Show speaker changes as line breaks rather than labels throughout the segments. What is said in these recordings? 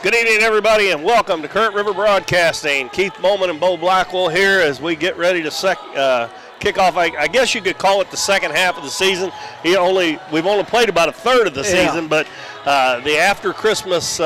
Good evening, everybody, and welcome to Current River Broadcasting. Keith Bowman and Bo Blackwell here as we get ready to kick off. I guess you could call it the second half of the season. We've only played about a third of the season, but the after Christmas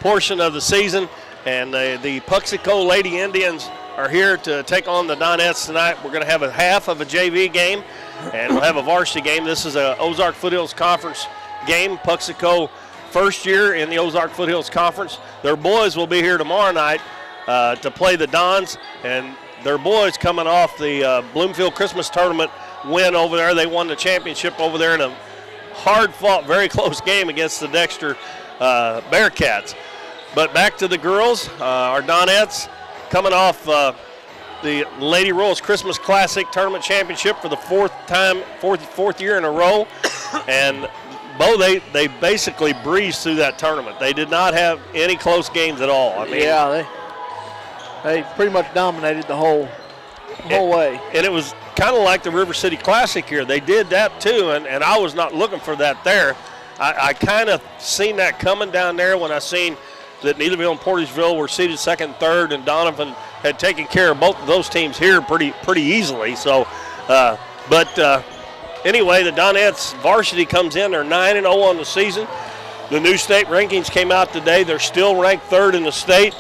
portion of the season, and the Puxico Lady Indians are here to take on the Donettes tonight. We're going to have a half of a JV game, and we'll have a varsity game. This is a Ozark Foothills Conference game. Puxico first year in the Ozark Foothills Conference. Their boys will be here tomorrow night to play the Dons, and their boys coming off the Bloomfield Christmas Tournament win over there. They won the championship over there in a hard-fought, very close game against the Dexter Bearcats. But back to the girls, our Donettes coming off the Lady Royals Christmas Classic Tournament Championship for the fourth year in a row, and Bo, they basically breezed through that tournament. They did not have any close games at all.
Yeah, they pretty much dominated the whole way.
And it was kind of like the River City Classic here. They did that too, and I was not looking for that there. I kind of seen that coming down there when I seen that Neelyville and Portageville were seeded second and third, and Doniphan had taken care of both of those teams here pretty easily. So, anyway, the Donettes varsity comes in. They're 9-0 on the season. The new state rankings came out today. They're still ranked third in the state,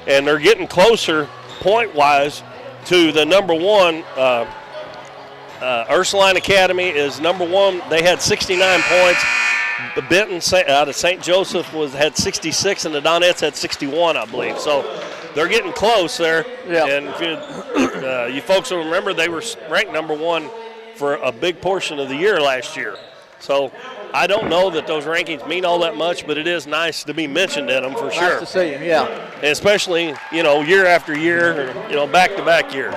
and they're getting closer point-wise to the number one. Ursuline Academy is number one. They had 69 points. Benton out of St. Joseph had 66, and the Donettes had 61, I believe. So they're getting close there.
Yeah.
And if you folks will remember, they were ranked number one for a big portion of the year last year. So I don't know that those rankings mean all that much, but it is nice to be mentioned in them for sure.
Nice to see them, yeah.
And especially, year after year, or, back-to-back years.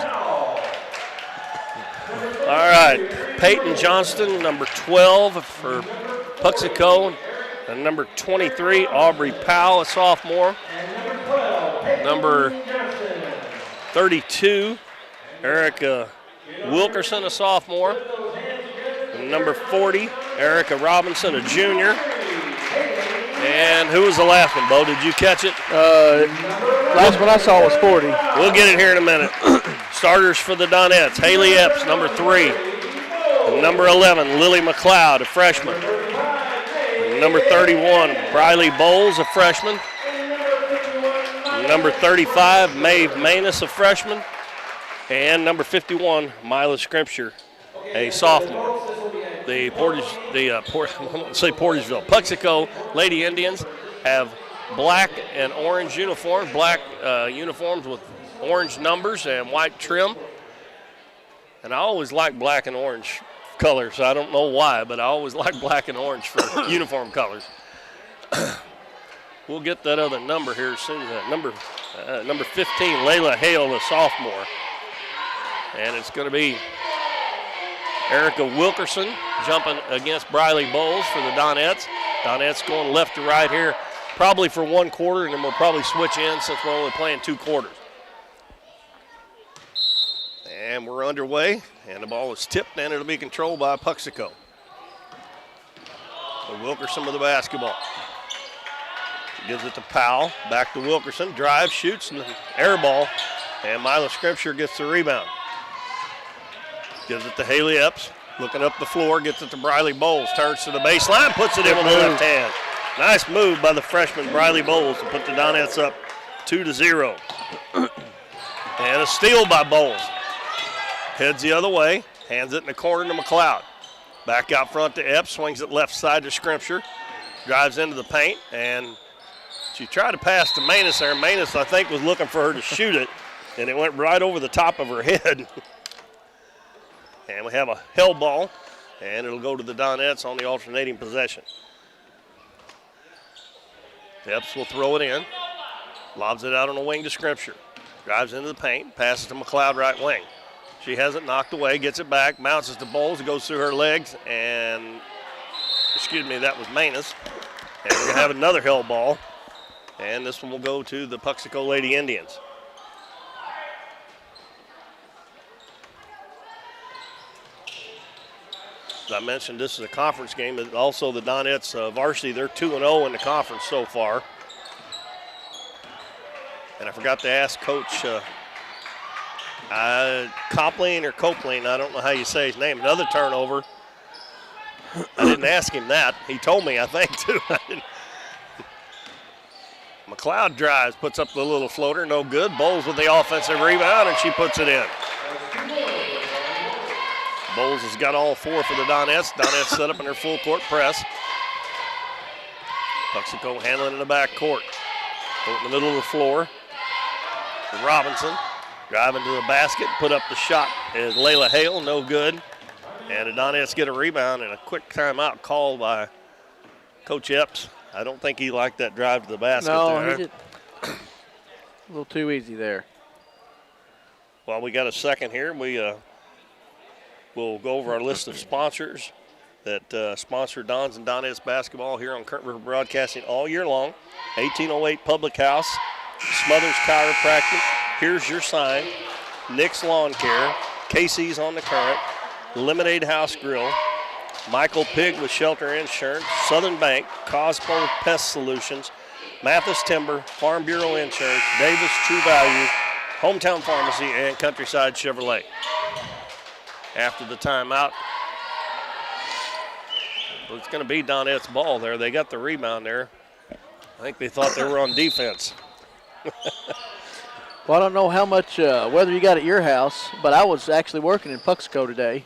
All right, Peyton Johnston, number 12 for Puxico, and number 23, Aubrey Powell, a sophomore. Number 32, Erica Wilkerson, a sophomore. And number 40, Erica Robinson, a junior. And who was the last one, Bo? Did you catch it?
Last one I saw was 40.
We'll get it here in a minute. Starters for the Donettes, Haley Epps, number 3. And number 11, Lily McLeod, a freshman. And number 31, Briley Bowles, a freshman. And number 35, Maeve Manus, a freshman. And number 51, Mila Scrimpture, a sophomore. The Portageville, Puxico Lady Indians have black and orange uniforms, uniforms with orange numbers and white trim. And I always like black and orange colors. I don't know why, but I always like black and orange for uniform colors. We'll get that other number here as soon as that. Number 15, Layla Hale, a sophomore. And it's going to be Erica Wilkerson jumping against Briley Bowles for the Donettes. Donettes going left to right here, probably for one quarter, and then we'll probably switch in since we're only playing 2 quarters. And we're underway, and the ball is tipped, and it'll be controlled by Puxico. So Wilkerson with the basketball. Gives it to Powell, back to Wilkerson, drives, shoots, and air ball, and Mila Scrimpture gets the rebound. Gives it to Haley Epps, looking up the floor, gets it to Briley Bowles, turns to the baseline, puts it in with the left hand. Nice move by the freshman Briley Bowles to put the Donettes up 2-0. And a steal by Bowles. Heads the other way, hands it in the corner to McLeod. Back out front to Epps, swings it left side to Scrimpture, drives into the paint, and she tried to pass to Manus there. Manus, I think, was looking for her to shoot it, and it went right over the top of her head. And we have a hell ball, and it'll go to the Donettes on the alternating possession. Epps will throw it in, lobs it out on the wing to Scrimpture. Drives into the paint, passes to McLeod right wing. She has it knocked away, gets it back, bounces to Bowles, it goes through her legs, and, that was Manus. And we're going to have another hell ball, and this one will go to the Puxico Lady Indians. As I mentioned, this is a conference game. Also, the Donettes varsity, they're 2-0 in the conference so far. And I forgot to ask Coach Copling or Copeland, I don't know how you say his name, another turnover. I didn't ask him that. He told me, I think, too. McLeod drives, puts up the little floater, no good. Bowles with the offensive rebound, and she puts it in. Bowles has got all 4 for the Donettes. Donettes set up in their full court press. Puxico handling in the back court. Out in the middle of the floor. Robinson driving to the basket, put up the shot is Layla Hale, no good. And the Donettes get a rebound and a quick timeout called by Coach Epps. I don't think he liked that drive to the basket.
No,
there.
he did. A little too easy there.
Well, we got a second here. We'll go over our list of sponsors that sponsor Dons and Donettes basketball here on Current River Broadcasting all year long. 1808 Public House, Smothers Chiropractic, Here's Your Sign, Nick's Lawn Care, Casey's on the Current, Lemonade House Grill, Michael Pig with Shelter Insurance, Southern Bank, Cosmo Pest Solutions, Mathis Timber, Farm Bureau Insurance, Davis True Value, Hometown Pharmacy, and Countryside Chevrolet. After the timeout, well, it's going to be Donette's ball there. They got the rebound there. I think they thought they were on defense.
Well, I don't know how much weather you got at your house, but I was actually working in Puxico today.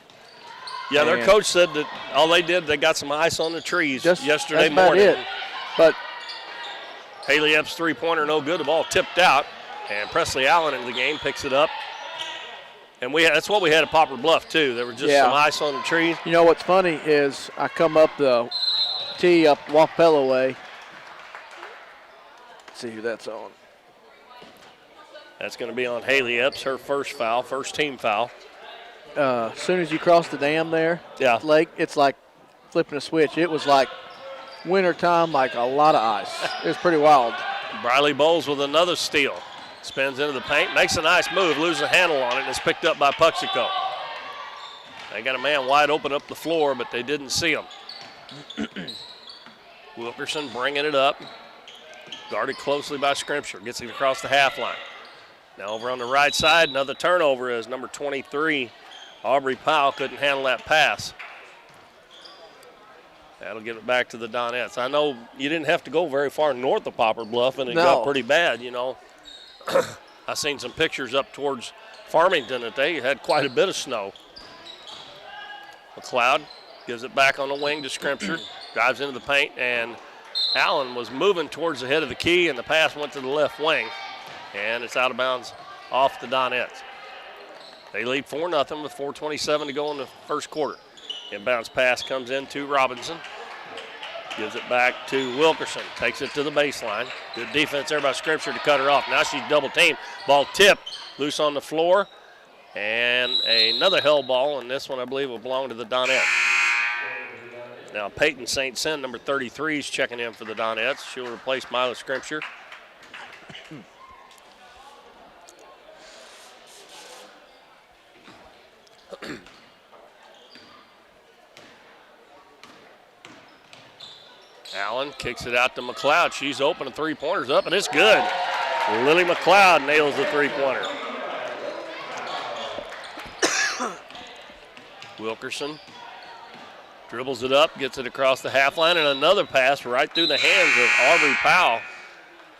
Yeah, their coach said that all they did, they got some ice on the trees yesterday morning.
That's about it. But
Haley Epps' three-pointer, no good. The ball tipped out, and Presley Allen in the game picks it up. And that's what we had at Poplar Bluff, too. There was just some ice on the trees.
You know what's funny is I come up the tee up Wapello way. Let's see who that's on.
That's going to be on Haley Epps, her first team foul.
As soon as you cross the dam there, lake, it's like flipping a switch. It was like wintertime, like a lot of ice. It was pretty wild.
Briley Bowles with another steal. Spins into the paint, makes a nice move, loses a handle on it, and it's picked up by Puxico. They got a man wide open up the floor, but they didn't see him. Wilkerson bringing it up. Guarded closely by Scrimsher. Gets it across the half line. Now over on the right side, another turnover as number 23, Aubrey Powell, couldn't handle that pass. That'll give it back to the Donettes. I know you didn't have to go very far north of Poplar Bluff, and it got pretty bad, you know. I seen some pictures up towards Farmington that they had quite a bit of snow. McLeod gives it back on the wing to Scrimsher, drives into the paint, and Allen was moving towards the head of the key, and the pass went to the left wing, and it's out of bounds off the Donettes. They lead 4-0 with 4:27 to go in the first quarter. Inbounds pass comes in to Robinson. Gives it back to Wilkerson. Takes it to the baseline. Good defense there by Scrimsher to cut her off. Now she's double teamed. Ball tipped. Loose on the floor. And another held ball. And this one, I believe, will belong to the Donettes. Now Peyton St. Cyr, number 33, is checking in for the Donettes. She'll replace Mila Scrimsher. Allen kicks it out to McLeod. She's open, and three-pointer's up, and it's good. Lily McLeod nails the three-pointer. Wilkerson dribbles it up, gets it across the half line, and another pass right through the hands of Aubrey Powell.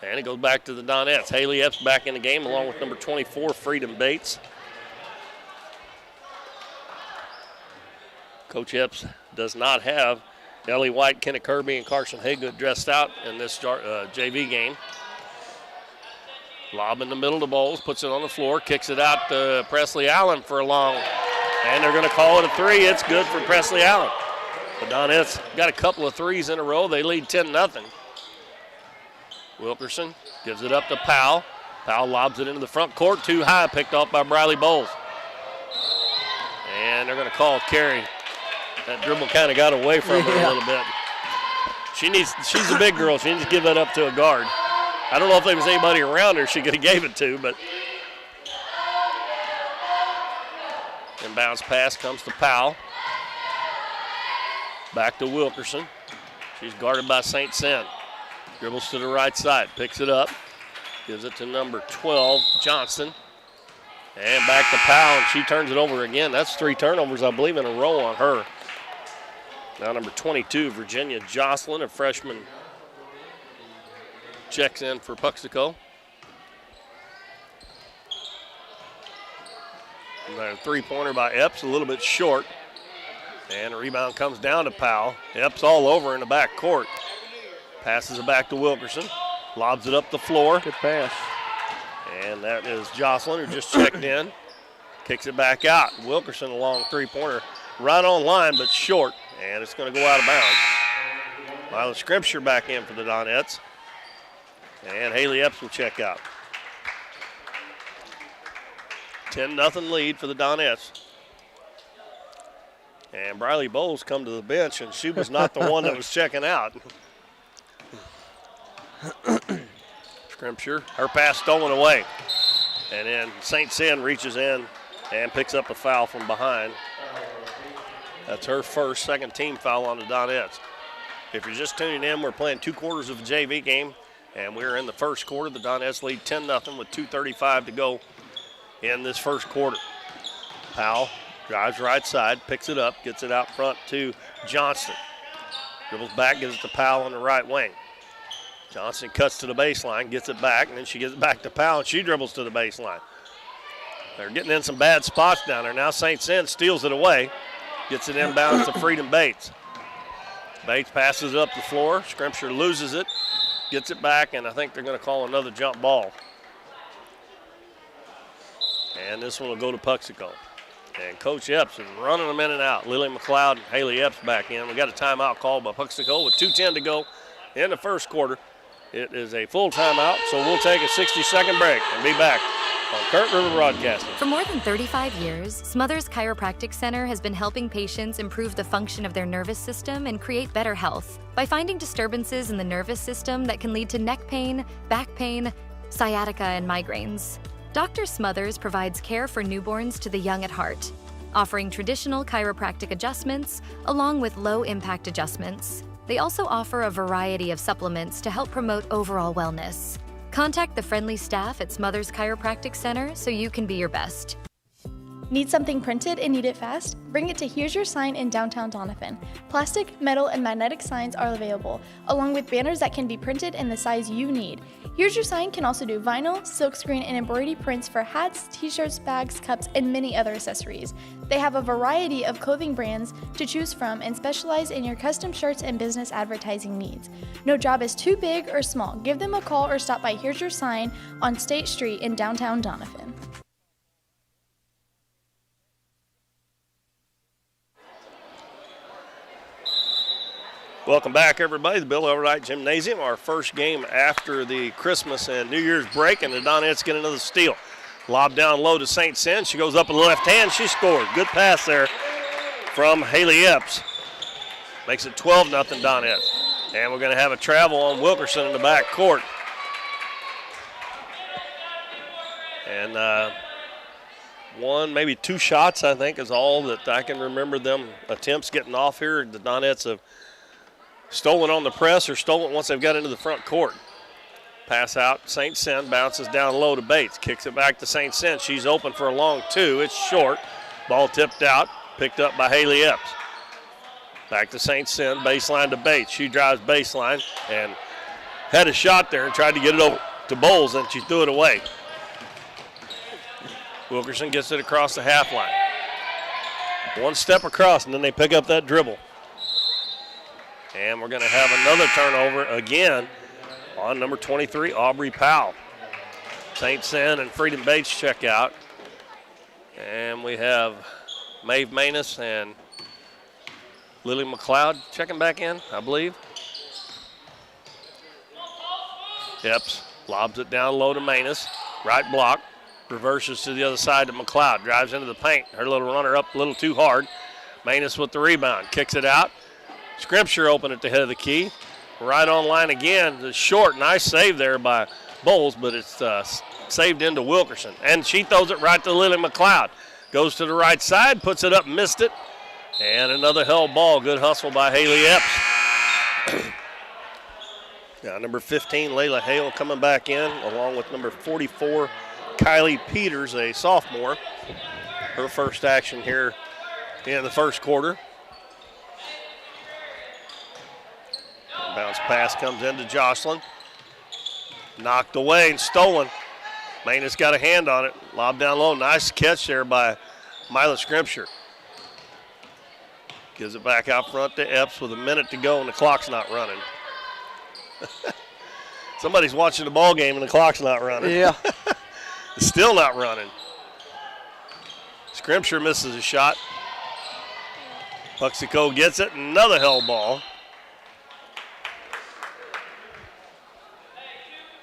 And it goes back to the Donettes. Haley Epps back in the game along with number 24, Freedom Bates. Coach Epps does not have Ellie White, Kenna Kirby, and Carson Haygood dressed out in this JV game. Lob in the middle to Bowles, puts it on the floor, kicks it out to Presley Allen for a long, and they're going to call it a three. It's good for Presley Allen. The Donettes got a couple of threes in a row. They lead 10-0. Wilkerson gives it up to Powell. Powell lobs it into the front court, too high, picked off by Briley Bowles. And they're going to call carry. That dribble kind of got away from her a little bit. She's a big girl. She needs to give that up to a guard. I don't know if there was anybody around her she could have gave it to, but inbounds pass comes to Powell. Back to Wilkerson. She's guarded by St. Cyr. Dribbles to the right side, picks it up. Gives it to number 12, Johnson. And back to Powell, and she turns it over again. That's 3 turnovers, I believe, in a row on her. Now number 22, Virginia Jocelyn, a freshman, checks in for Puxico. And a 3-pointer by Epps, a little bit short. And a rebound comes down to Powell. Epps all over in the back court. Passes it back to Wilkerson. Lobs it up the floor.
Good pass.
And that is Jocelyn, who just checked in. Kicks it back out. Wilkerson, a long 3-pointer. Right on line, but short. And it's going to go out of bounds. Mila Scripture back in for the Donettes. And Haley Epps will check out. 10-0 lead for the Donettes. And Briley Bowles come to the bench, and she was not the one that was checking out. Scripture, her pass stolen away. And then St. Cyr reaches in and picks up a foul from behind. That's her first, second team foul on the Donettes. If you're just tuning in, we're playing 2 quarters of a JV game, and we're in the first quarter. The Donettes lead 10-0 with 2:35 to go in this first quarter. Powell drives right side, picks it up, gets it out front to Johnston. Dribbles back, gives it to Powell on the right wing. Johnson cuts to the baseline, gets it back, and then she gets it back to Powell, and she dribbles to the baseline. They're getting in some bad spots down there. Now St. Cyr steals it away, gets it inbounds to Freedom Bates. Bates passes it up the floor. Scripture loses it, gets it back, and I think they're going to call another jump ball. And this one will go to Puxico. And Coach Epps is running them in and out. Lily McLeod and Haley Epps back in. We got a timeout called by Puxico with 2:10 to go in the first quarter. It is a full timeout, so we'll take a 60-second break and be back on Current River Broadcasting.
For more than 35 years, Smothers Chiropractic Center has been helping patients improve the function of their nervous system and create better health by finding disturbances in the nervous system that can lead to neck pain, back pain, sciatica, and migraines. Dr. Smothers provides care for newborns to the young at heart, offering traditional chiropractic adjustments along with low-impact adjustments. They also offer a variety of supplements to help promote overall wellness. Contact the friendly staff at Smothers Chiropractic Center so you can be your best.
Need something printed and need it fast? Bring it to Here's Your Sign in downtown Doniphan. Plastic, metal, and magnetic signs are available, along with banners that can be printed in the size you need. Here's Your Sign can also do vinyl, silkscreen, and embroidery prints for hats, t-shirts, bags, cups, and many other accessories. They have a variety of clothing brands to choose from and specialize in your custom shirts and business advertising needs. No job is too big or small. Give them a call or stop by Here's Your Sign on State Street in downtown Doniphan.
Welcome back, everybody. The Bill Everett Gymnasium, our first game after the Christmas and New Year's break, and the Donettes get another steal. Lob down low to St. Cyr. She goes up in the left hand. She scored. Good pass there from Haley Epps. Makes it 12-0 Donettes. And we're going to have a travel on Wilkerson in the back court. And one, maybe 2 shots, I think, is all that I can remember them attempts getting off here. The Donettes have stolen on the press or stolen once they've got into the front court. Pass out, St. Cyr bounces down low to Bates. Kicks it back to St. Cyr. She's open for a long 2. It's short. Ball tipped out, picked up by Haley Epps. Back to St. Cyr, baseline to Bates. She drives baseline and had a shot there and tried to get it over to Bowles, and she threw it away. Wilkerson gets it across the half line. One step across, and then they pick up that dribble. And we're going to have another turnover again on number 23, Aubrey Powell. St. Cyr and Freedom Bates check out. And we have Maeve Manus and Lily McLeod checking back in, I believe. Epps lobs it down low to Manus. Right block. Reverses to the other side to McLeod. Drives into the paint. Her little runner up a little too hard. Manus with the rebound. Kicks it out. Scripture open at the head of the key. Right on line again. The short, nice save there by Bowles, but it's saved into Wilkerson. And she throws it right to Lily McLeod. Goes to the right side, puts it up, missed it. And another held ball. Good hustle by Haley Epps. Now, number 15, Layla Hale, coming back in, along with number 44, Kylie Peters, a sophomore. Her first action here in the first quarter. Bounce pass comes into Jocelyn. Knocked away and stolen. Mainus got a hand on it. Lob down low. Nice catch there by Mila Scrimshire. Gives it back out front to Epps with a minute to go and the clock's not running. Somebody's watching the ball game and the clock's not running.
Yeah.
It's still not running. Scrimshire misses a shot. Puxico gets it. Another held ball.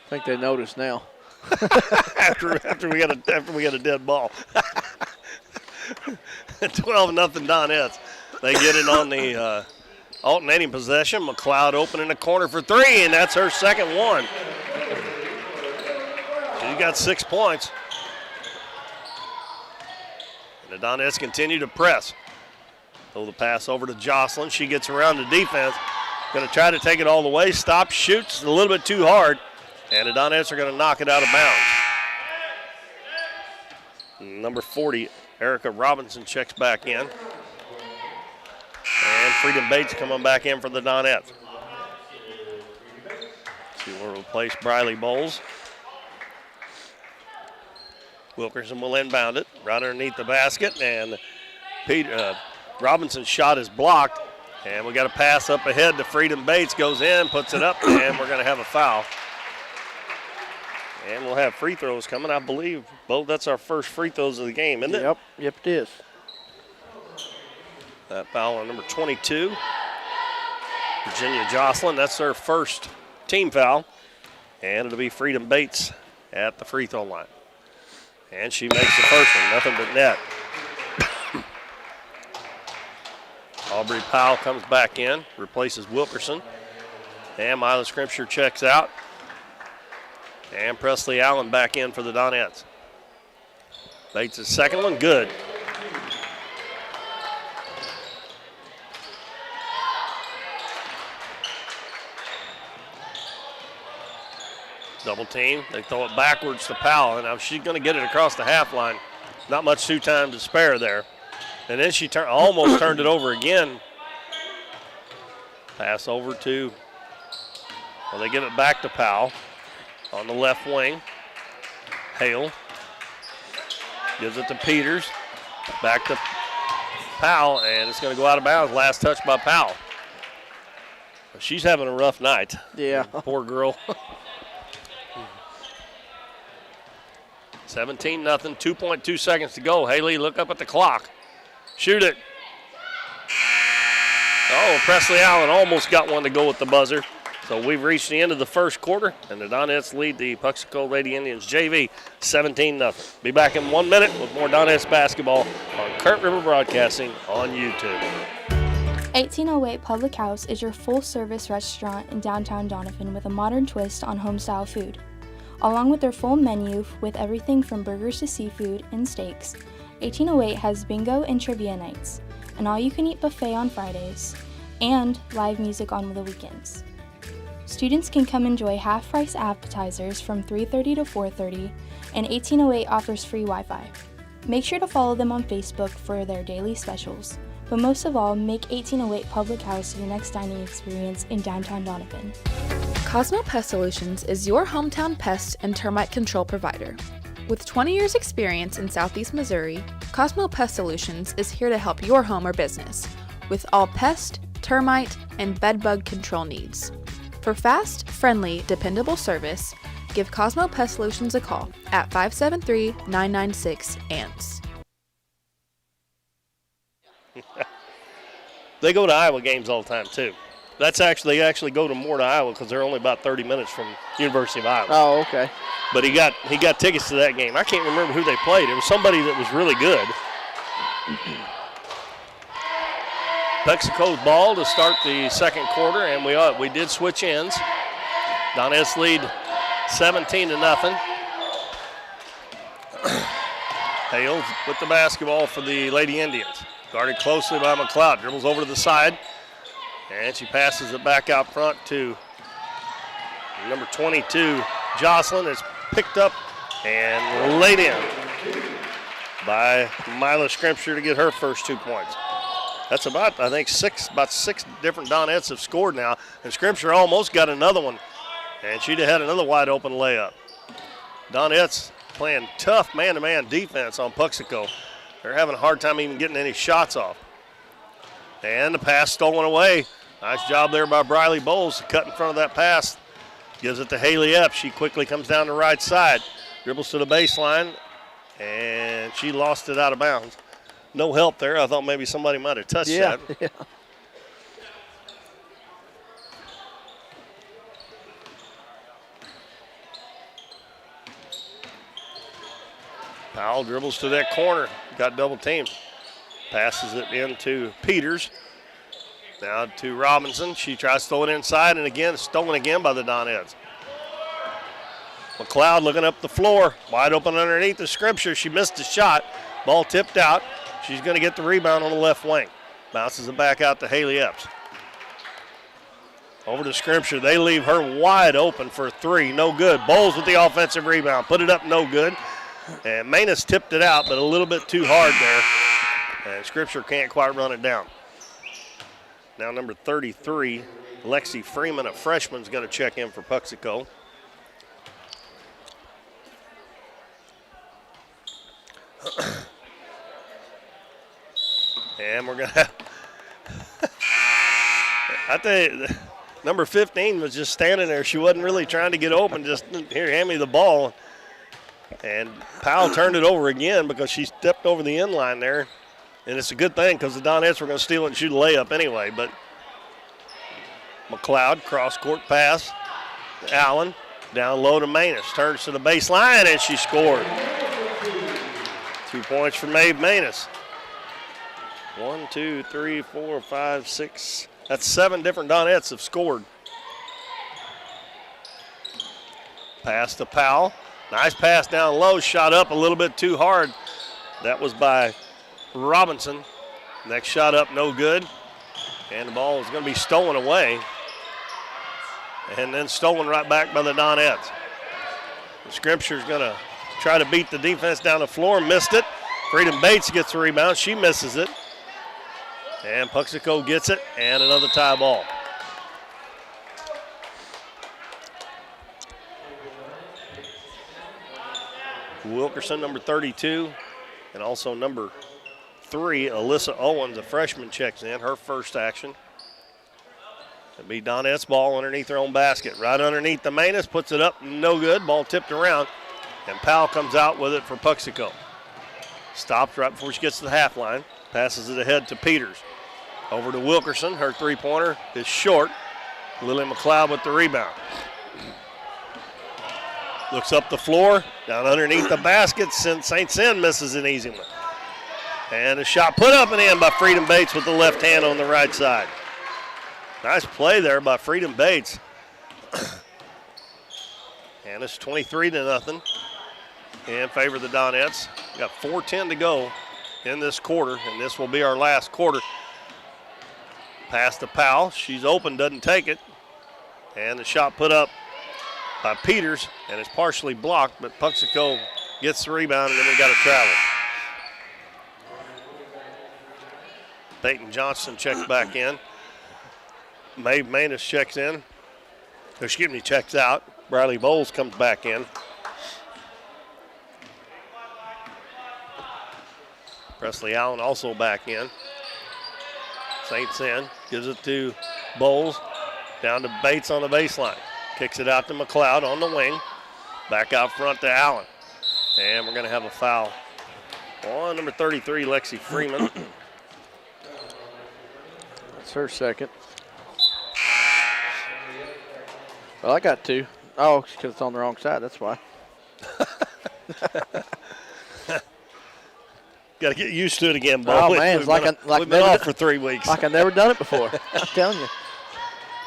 I think they noticed now.
after we got a dead ball. 12-0 Donettes. They get it on the alternating possession. McLeod open in the corner for three, and that's her second one. She got 6 points. And the Donettes continue to press. Throw the pass over to Jocelyn. She gets around the defense. Going to try to take it all the way. Stops, shoots a little bit too hard. And the Donettes are going to knock it out of bounds. Number 40, Erica Robinson, checks back in. And Freedom Bates coming back in for the Donettes. She will replace Briley Bowles. Wilkerson will inbound it right underneath the basket. And Robinson's shot is blocked. And we got a pass up ahead to Freedom Bates. Goes in, puts it up, and we're going to have a foul. And we'll have free throws coming, I believe. Bo, that's our first free throws of the game, isn't it?
Yep, it is.
That foul on number 22, Virginia Jocelyn. That's their first team foul. And it'll be Freedom Bates at the free throw line. And she makes the first one, nothing but net. Aubrey Powell comes back in, replaces Wilkerson. And Mila Scrimshire checks out. And Presley Allen back in for the Donettes. Bates' second one, good. Double team, they throw it backwards to Powell, and now she's going to get it across the half line. Not much time to spare there. And then she almost turned it over again. Pass over to, well, they give it back to Powell. On the left wing, Hale gives it to Peters, back to Powell, and it's going to go out of bounds. Last touch by Powell. She's having a rough night.
Yeah.
Poor girl. 17-0, 2.2 seconds to go. Haley, look up at the clock. Shoot it. Oh, Presley Allen almost got one to go with the buzzer. So we've reached the end of the first quarter, and the Donettes lead the Puxico Lady Indians JV 17-0. Be back in 1 minute with more Donettes basketball on Current River Broadcasting on YouTube.
1808 Public House is your full-service restaurant in downtown Doniphan with a modern twist on home-style food. Along with their full menu with everything from burgers to seafood and steaks, 1808 has bingo and trivia nights, an all-you-can-eat buffet on Fridays, and live music on the weekends. Students can come enjoy half-price appetizers from 3:30 to 4:30, and 1808 offers free Wi-Fi. Make sure to follow them on Facebook for their daily specials, but most of all, make 1808 Public House your next dining experience in downtown Doniphan.
Cosmo Pest Solutions is your hometown pest and termite control provider. With 20 years experience in Southeast Missouri, Cosmo Pest Solutions is here to help your home or business with all pest, termite, and bedbug control needs. For fast, friendly, dependable service, give Cosmo Pest Solutions a call at 573-996-ANTS.
They go to Iowa games all the time, too. They actually go to more to Iowa because they're only about 30 minutes from University of Iowa.
Oh, okay.
But he got tickets to that game. I can't remember who they played. It was somebody that was really good. Puxico's ball to start the second quarter, and we did switch ends. Donettes lead 17-0. Hales with the basketball for the Lady Indians. Guarded closely by McLeod. Dribbles over to the side, and she passes it back out front to Number 22, Jocelyn, is picked up and laid in by Mila Scrimpture to get her first 2 points. That's about, I think, six different Donettes have scored now, and Scrimpture almost got another one, and she'd have had another wide open layup. Donettes playing tough man-to-man defense on Puxico. They're having a hard time even getting any shots off. And the pass stolen away. Nice job there by Briley Bowles to cut in front of that pass. Gives it to Haley Epps. She quickly comes down the right side. Dribbles to the baseline, and she lost it out of bounds. No help there. I thought maybe somebody might have touched that.
Yeah.
Powell dribbles to that corner. Got double teamed. Passes it into Peters. Now to Robinson. She tries to throw it inside, and again, stolen again by the Donettes. McLeod looking up the floor. Wide open underneath the Scrimpture. She missed the shot. Ball tipped out. She's going to get the rebound on the left wing. Bounces it back out to Haley Epps. Over to Scrimpture. They leave her wide open for a three. No good. Bowles with the offensive rebound. Put it up, no good. And Manus tipped it out, but a little bit too hard there. And Scripture can't quite run it down. Now number 33, Lexi Freeman, a freshman, is going to check in for Puxico. And we're going to have, I tell you, number 15 was just standing there. She wasn't really trying to get open, just here, hand me the ball. And Powell turned it over again because she stepped over the end line there. And it's a good thing because the Donettes were going to steal it and shoot a layup anyway. But McLeod, cross-court pass. Allen, down low to Manus. Turns to the baseline, and she scored. 2 points for Maeve Manus. 1, 2, 3, 4, 5, 6. That's 7 different Donettes have scored. Pass to Powell. Nice pass down low. Shot up a little bit too hard. That was by Robinson. Next shot up, no good. And the ball is going to be stolen away. And then stolen right back by the Donettes. The Scripture's going to try to beat the defense down the floor. Missed it. Freedom Bates gets the rebound. She misses it. And Puxico gets it. And another tie ball. Wilkerson, number 32. And also number 3, Alyssa Owens, a freshman, checks in. Her first action. It'll be Donette's ball underneath their own basket. Right underneath the Manus, puts it up, no good. Ball tipped around, and Powell comes out with it for Puxico. Stopped right before she gets to the half line. Passes it ahead to Peters. Over to Wilkerson. Her three-pointer is short. Lily McLeod with the rebound. Looks up the floor, down underneath the basket. St. Cyr misses an easy one. And a shot put up and in by Freedom Bates with the left hand on the right side. Nice play there by Freedom Bates. And it's 23-0 in favor of the Donettes. Got 4:10 to go in this quarter, and this will be our last quarter. Pass to Powell. She's open, doesn't take it. And the shot put up by Peters, and it's partially blocked, but Puxico gets the rebound, and then we got to travel. Peyton Johnson checks back in. Maeve Manus checks in. Excuse me, checks out. Briley Bowles comes back in. Presley Allen also back in. St. Cyr gives it to Bowles. Down to Bates on the baseline. Kicks it out to McLeod on the wing. Back out front to Allen. And we're going to have a foul on number 33, Lexi Freeman.
That's her second. Well, I got 2. Oh, because it's on the wrong side, that's why.
Got to get used to it again, Bo.
Oh, man, it's
we've been off for 3 weeks.
Like I've never done it before. I'm telling you.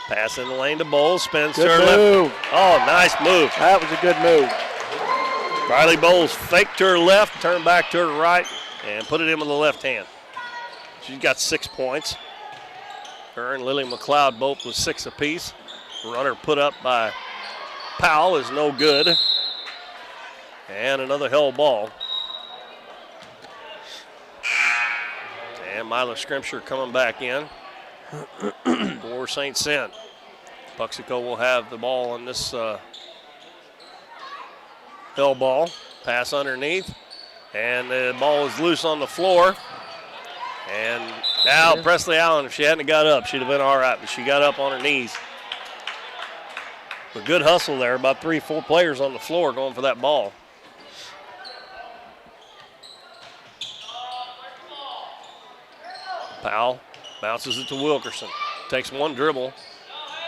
Pass in the lane to Bowles, spins to
Good
her
move.
left. Oh, nice move.
That was a good move.
Riley Bowles faked to her left, turned back to her right, and put it in with the left hand. She's got 6 points. Her and Lily McLeod both with 6 apiece. Runner put up by Powell is no good. And another held ball. And Mila Scrimshire coming back in for St. Cent. Puxico will have the ball on this held ball. Pass underneath. And the ball is loose on the floor. And now Presley Allen, if she hadn't got up, she'd have been all right, but she got up on her knees. A good hustle there, about 3-4 players on the floor going for that ball. Powell bounces it to Wilkerson. Takes one dribble,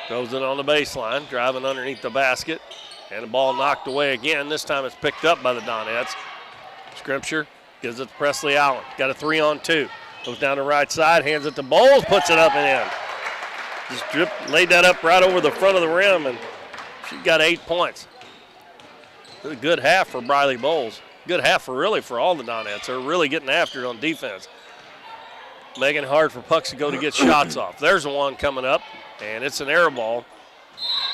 throws it on the baseline, driving underneath the basket, and the ball knocked away again. This time it's picked up by the Donettes. Scrimshire gives it to Presley Allen. Got a 3-on-2. Goes down the right side, hands it to Bowles, puts it up and in. Just laid that up right over the front of the rim, and she got 8 points. A good half for Briley Bowles. Good half for all the Donettes. They're really getting after it on defense. Making it hard for Puxico to get shots off. There's the one coming up, and it's an air ball.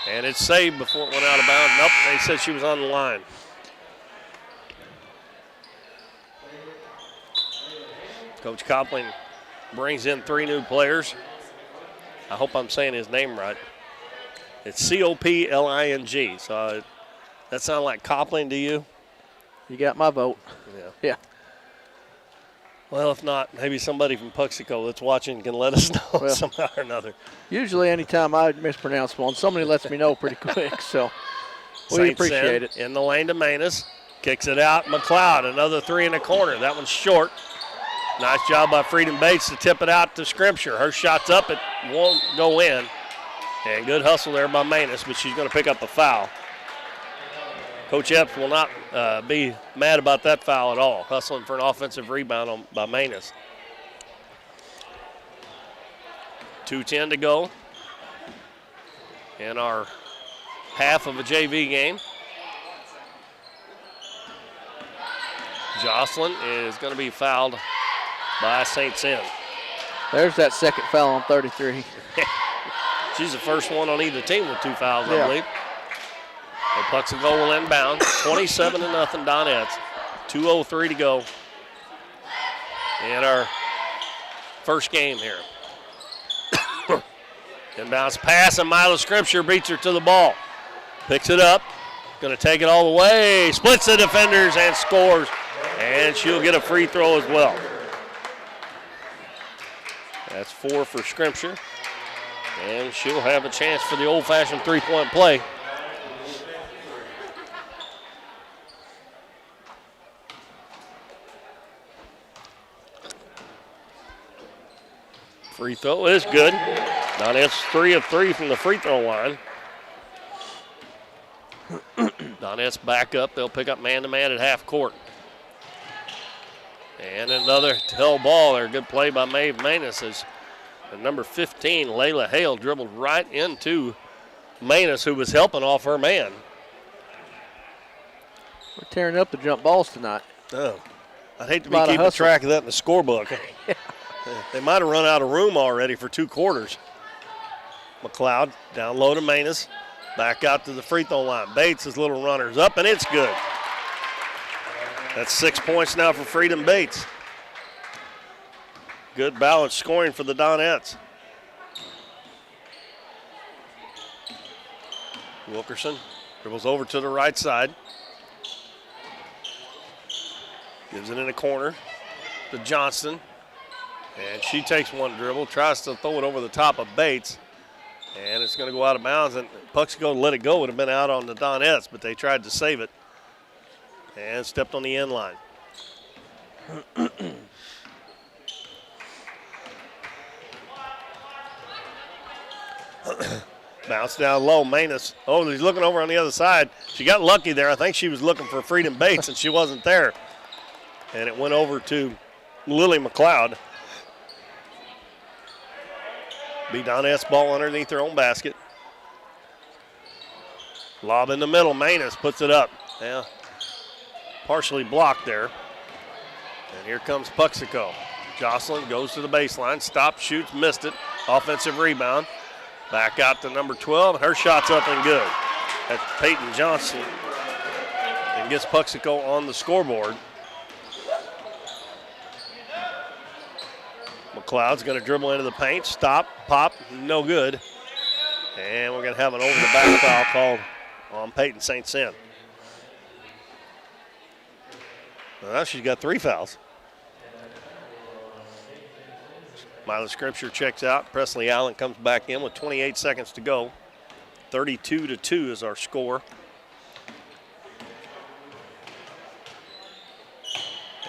And it's saved before it went out of bounds. Nope, they said she was on the line. Coach Copling brings in 3 new players. I hope I'm saying his name right. It's Copling. So that sound like Copling to you?
You got my vote. Yeah.
Well, if not, maybe somebody from Puxico that's watching can let us know somehow or another.
Usually anytime I mispronounce one, somebody lets me know pretty quick, so we appreciate it.
In the lane to Manus. Kicks it out. McLeod, another 3 in the corner. That one's short. Nice job by Freedom Bates to tip it out to Scrimshire. Her shot's up. It won't go in. And good hustle there by Manus, but she's going to pick up a foul. Coach Epps will not be mad about that foul at all. Hustling for an offensive rebound by Manus. 2:10 to go in our half of a JV game. Jocelyn is going to be fouled by St. Cent.
There's that second foul on 33.
She's the first one on either team with 2 fouls, I believe. So Puxico will inbound. 27-0 Donettes. 2:03 to go in our first game here. Inbounds pass, and Mila Scrimshire beats her to the ball. Picks it up. Going to take it all the way. Splits the defenders and scores. And she'll get a free throw as well. That's 4 for Scrimshire. And she'll have a chance for the old-fashioned 3-point play. Free throw is good. Now that's 3 of 3 from the free throw line. Donettes back up. They'll pick up man-to-man at half court. And another held ball there. Good play by Maeve Manus as the number 15, Layla Hale, dribbled right into Manus, who was helping off her man.
We're tearing up the jump balls tonight.
Oh, I'd hate to be keeping track of that in the scorebook. They might have run out of room already for 2 quarters. McLeod down low to Manus. Back out to the free throw line. Bates' little runner's up, and it's good. That's 6 points now for Freedom Bates. Good balanced scoring for the Donettes. Wilkerson dribbles over to the right side. Gives it in the corner to Johnston. And she takes one dribble, tries to throw it over the top of Bates. And it's going to go out of bounds. And Puxico let it go. It would have been out on the Donettes, but they tried to save it. And stepped on the end line. Bounce down low, Manus. Oh, he's looking over on the other side. She got lucky there. I think she was looking for Freedom Bates, and she wasn't there. And it went over to Lily McLeod. Be Donettes ball underneath their own basket. Lob in the middle. Manus puts it up. Yeah, partially blocked there. And here comes Puxico. Jocelyn goes to the baseline. Stops, shoots, missed it. Offensive rebound. Back out to number 12. Her shot's up and good. That's Peyton Johnson. And gets Puxico on the scoreboard. McLeod's going to dribble into the paint. Stop, pop, no good. And we're going to have an over-the-back foul called on Peyton St. Cyr. Well, she's got 3 fouls. Mila Scripture checks out. Presley Allen comes back in with 28 seconds to go. 32-2 is our score.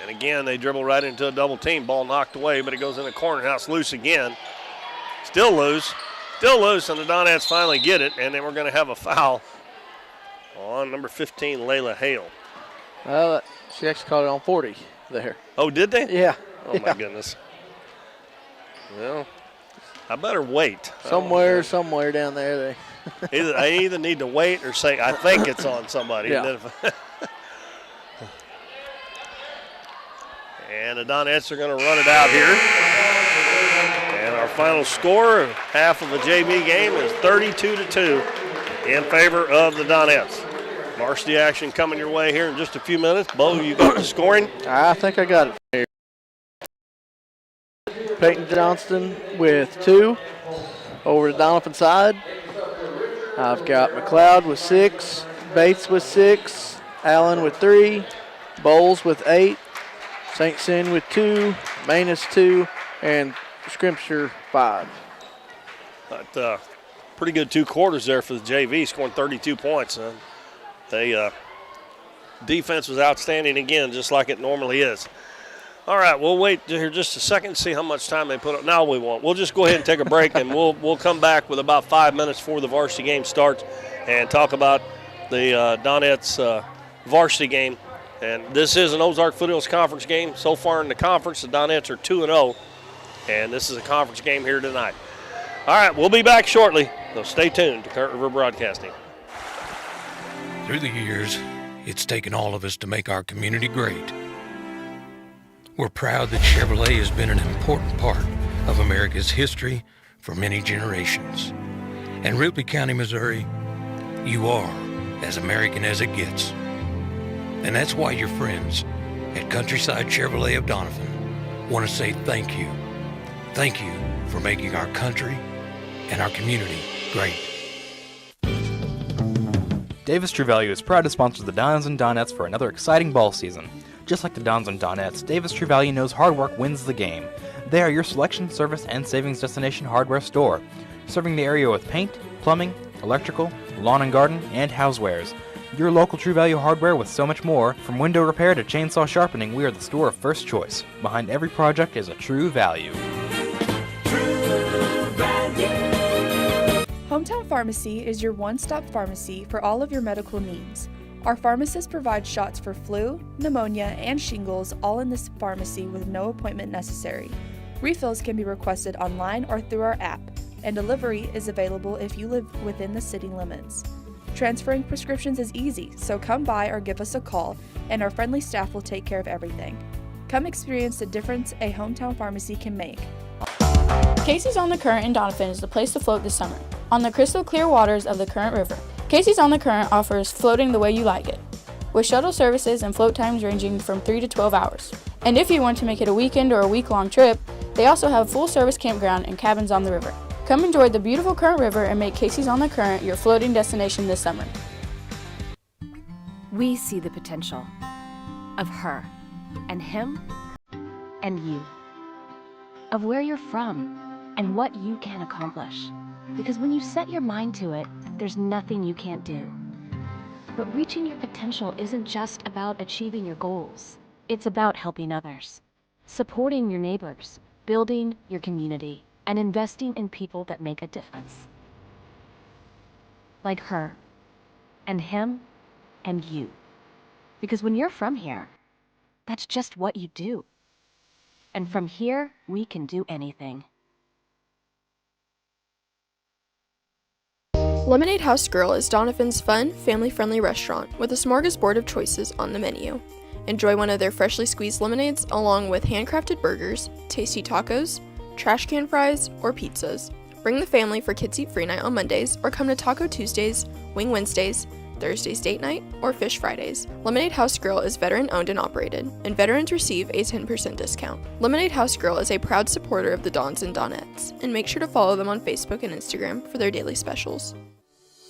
And again, they dribble right into a double team. Ball knocked away, but it goes in the corner house loose again. Still loose, and the Donettes finally get it, and then we're going to have a foul on number 15, Layla Hale.
Well, she actually called it on 40 there.
Oh, did they?
Yeah.
Oh, my goodness. Well, I better wait.
Somewhere down there.
I either need to wait or say, I think it's on somebody.
Yeah.
And the Donettes are going to run it out here. And our final score of half of the JV game is 32-2 in favor of the Donettes. Varsity action coming your way here in just a few minutes. Bo, you got the scoring?
I think I got it here. Peyton Johnston with 2 over the Doniphan side. I've got McLeod with 6, Bates with 6, Allen with 3, Bowles with 8, St. Cyr with 2, Manus 2, and Scripture 5.
But, pretty good 2 quarters there for the JV, scoring 32 points. They defense was outstanding again, just like it normally is. All right, we'll wait here just a second and see how much time they put up. No, we won't. We'll just go ahead and take a break, and we'll come back with about 5 minutes before the varsity game starts and talk about the Donettes varsity game. And this is an Ozark Foothills Conference game. So far in the conference, the Donettes are 2-0, and this is a conference game here tonight. All right, we'll be back shortly, so stay tuned to Current River Broadcasting.
Through the years, it's taken all of us to make our community great. We're proud that Chevrolet has been an important part of America's history for many generations. And Ripley County, Missouri, you are as American as it gets. And that's why your friends at Countryside Chevrolet of Doniphan want to say thank you. Thank you for making our country and our community great.
Davis True Value is proud to sponsor the Dons and Donettes for another exciting ball season. Just like the Dons and Donettes, Davis True Value knows hard work wins the game. They are your selection, service, and savings destination hardware store, serving the area with paint, plumbing, electrical, lawn and garden, and housewares. Your local True Value hardware with so much more. From window repair to chainsaw sharpening, we are the store of first choice. Behind every project is a True Value.
Hometown Pharmacy is your one-stop pharmacy for all of your medical needs. Our pharmacists provide shots for flu, pneumonia, and shingles all in this pharmacy with no appointment necessary. Refills can be requested online or through our app, and delivery is available if you live within the city limits. Transferring prescriptions is easy, so come by or give us a call, and our friendly staff will take care of everything. Come experience the difference a hometown pharmacy can make.
Casey's on the Current in Doniphan is the place to float this summer. On the crystal clear waters of the Current River, Casey's on the Current offers floating the way you like it, with shuttle services and float times ranging from 3 to 12 hours. And if you want to make it a weekend or a week-long trip, they also have a full-service campground and cabins on the river. Come enjoy the beautiful Current River and make Casey's on the Current your floating destination this summer.
We see the potential of her and him and you, of where you're from and what you can accomplish. Because when you set your mind to it, there's nothing you can't do. But reaching your potential isn't just about achieving your goals. It's about helping others, supporting your neighbors, building your community, and investing in people that make a difference. Like her, and him, and you. Because when you're from here, that's just what you do. And from here, we can do anything.
Lemonade House Girl is Doniphan's fun, family-friendly restaurant with a smorgasbord of choices on the menu. Enjoy one of their freshly squeezed lemonades along with handcrafted burgers, tasty tacos, trash can fries, or pizzas. Bring the family for Kids Eat Free Night on Mondays, or come to Taco Tuesdays, Wing Wednesdays, Thursday's Date Night, or Fish Fridays. Lemonade House Grill is veteran owned and operated, and veterans receive a 10% discount. Lemonade House Grill is a proud supporter of the Dons and Donettes, and make sure to follow them on Facebook and Instagram for their daily specials.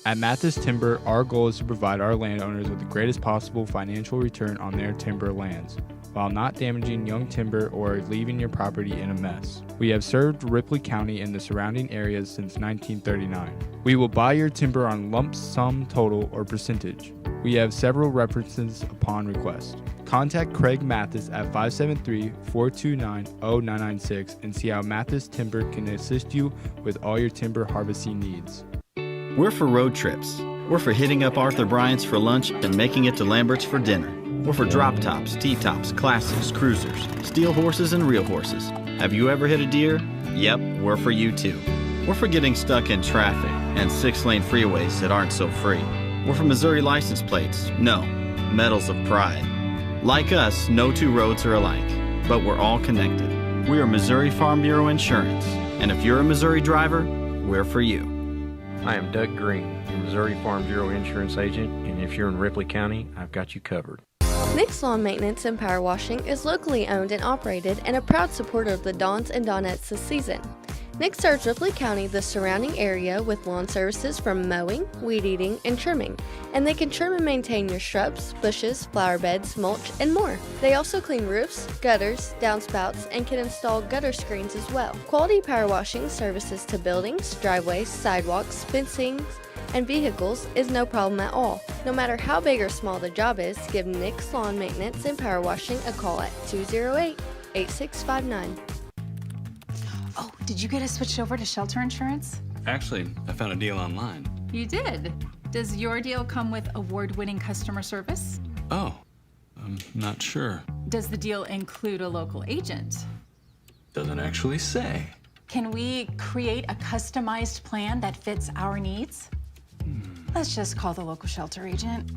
At Mathis Timber, our goal is to provide our landowners with the greatest possible financial return on their timber lands, while not damaging young timber or leaving your property in a mess. We have served Ripley County and the surrounding areas since 1939. We will buy your timber on lump sum total or percentage. We have several references upon request. Contact Craig Mathis at 573-429-0996 and see how Mathis Timber can assist you with all your timber harvesting needs.
We're for road trips. We're for hitting up Arthur Bryant's for lunch and making it to Lambert's for dinner. We're for drop tops, T-tops, classics, cruisers, steel horses, and real horses. Have you ever hit a deer? Yep, we're for you too. We're for getting stuck in traffic and 6-lane freeways that aren't so free. We're for Missouri license plates. No, medals of pride. Like us, no two roads are alike, but we're all connected. We are Missouri Farm Bureau Insurance, and if you're a Missouri driver, we're for you.
I am Doug Green, your Missouri Farm Bureau Insurance Agent, and if you're in Ripley County, I've got you covered.
Nick's Lawn Maintenance and Power Washing is locally owned and operated and a proud supporter of the Dons and Donettes this season. Nick serves Ripley County, the surrounding area, with lawn services from mowing, weed eating, and trimming, and they can trim and maintain your shrubs, bushes, flower beds, mulch, and more. They also clean roofs, gutters, downspouts, and can install gutter screens as well. Quality power washing services to buildings, driveways, sidewalks, fencing, and vehicles is no problem at all. No matter how big or small the job is, give Nick's Lawn Maintenance and Power Washing a call at 208-8659.
Oh, did you get us switched over to shelter insurance?
Actually, I found a deal online.
You did? Does your deal come with award-winning customer service?
Oh, I'm not sure.
Does the deal include a local agent?
Doesn't actually say.
Can we create a customized plan that fits our needs? Let's just call the local shelter agent.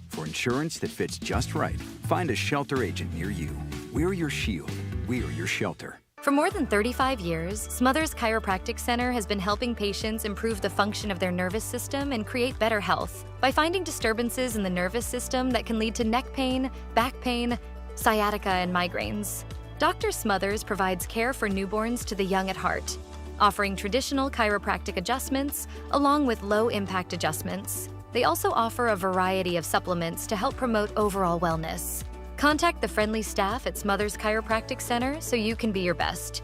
For insurance that fits just right, find a shelter agent near you. We're your shield. We're your shelter.
For more than 35 years, Smothers Chiropractic Center has been helping patients improve the function of their nervous system and create better health by finding disturbances in the nervous system that can lead to neck pain, back pain, sciatica, and migraines. Dr. Smothers provides care for newborns to the young at heart, offering traditional chiropractic adjustments along with low-impact adjustments. They also offer a variety of supplements to help promote overall wellness. Contact the friendly staff at Smothers Chiropractic Center so you can be your best.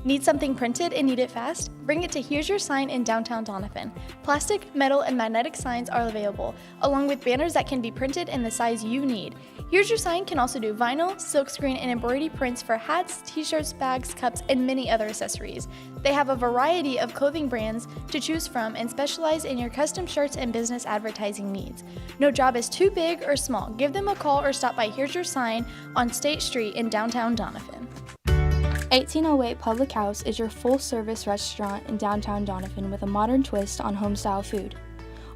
Need something printed and need it fast? Bring it to Here's Your Sign in downtown Doniphan. Plastic, metal, and magnetic signs are available, along with banners that can be printed in the size you need. Here's Your Sign can also do vinyl, silkscreen, and embroidery prints for hats, t-shirts, bags, cups, and many other accessories. They have a variety of clothing brands to choose from and specialize in your custom shirts and business advertising needs. No job is too big or small. Give them a call or stop by Here's Your Sign on State Street in downtown Doniphan.
1808 Public House is your full-service restaurant in downtown Doniphan with a modern twist on home-style food.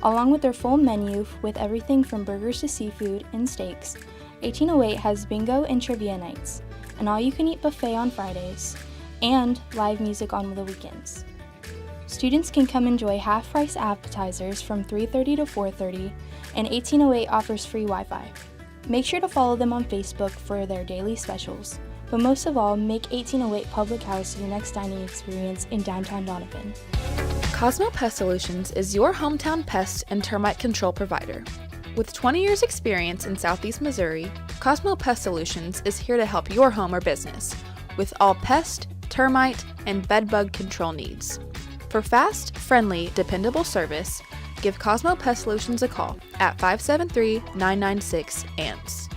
Along with their full menu with everything from burgers to seafood and steaks, 1808 has bingo and trivia nights, an all-you-can-eat buffet on Fridays, and live music on the weekends. Students can come enjoy half-price appetizers from 3:30 to 4:30, and 1808 offers free Wi-Fi. Make sure to follow them on Facebook for their daily specials. But most of all, make 1808 Public House your next dining experience in downtown Doniphan.
Cosmo Pest Solutions is your hometown pest and termite control provider. With 20 years experience in Southeast Missouri, Cosmo Pest Solutions is here to help your home or business with all pest, termite, and bedbug control needs. For fast, friendly, dependable service, give Cosmo Pest Solutions a call at 573-996-ANTS.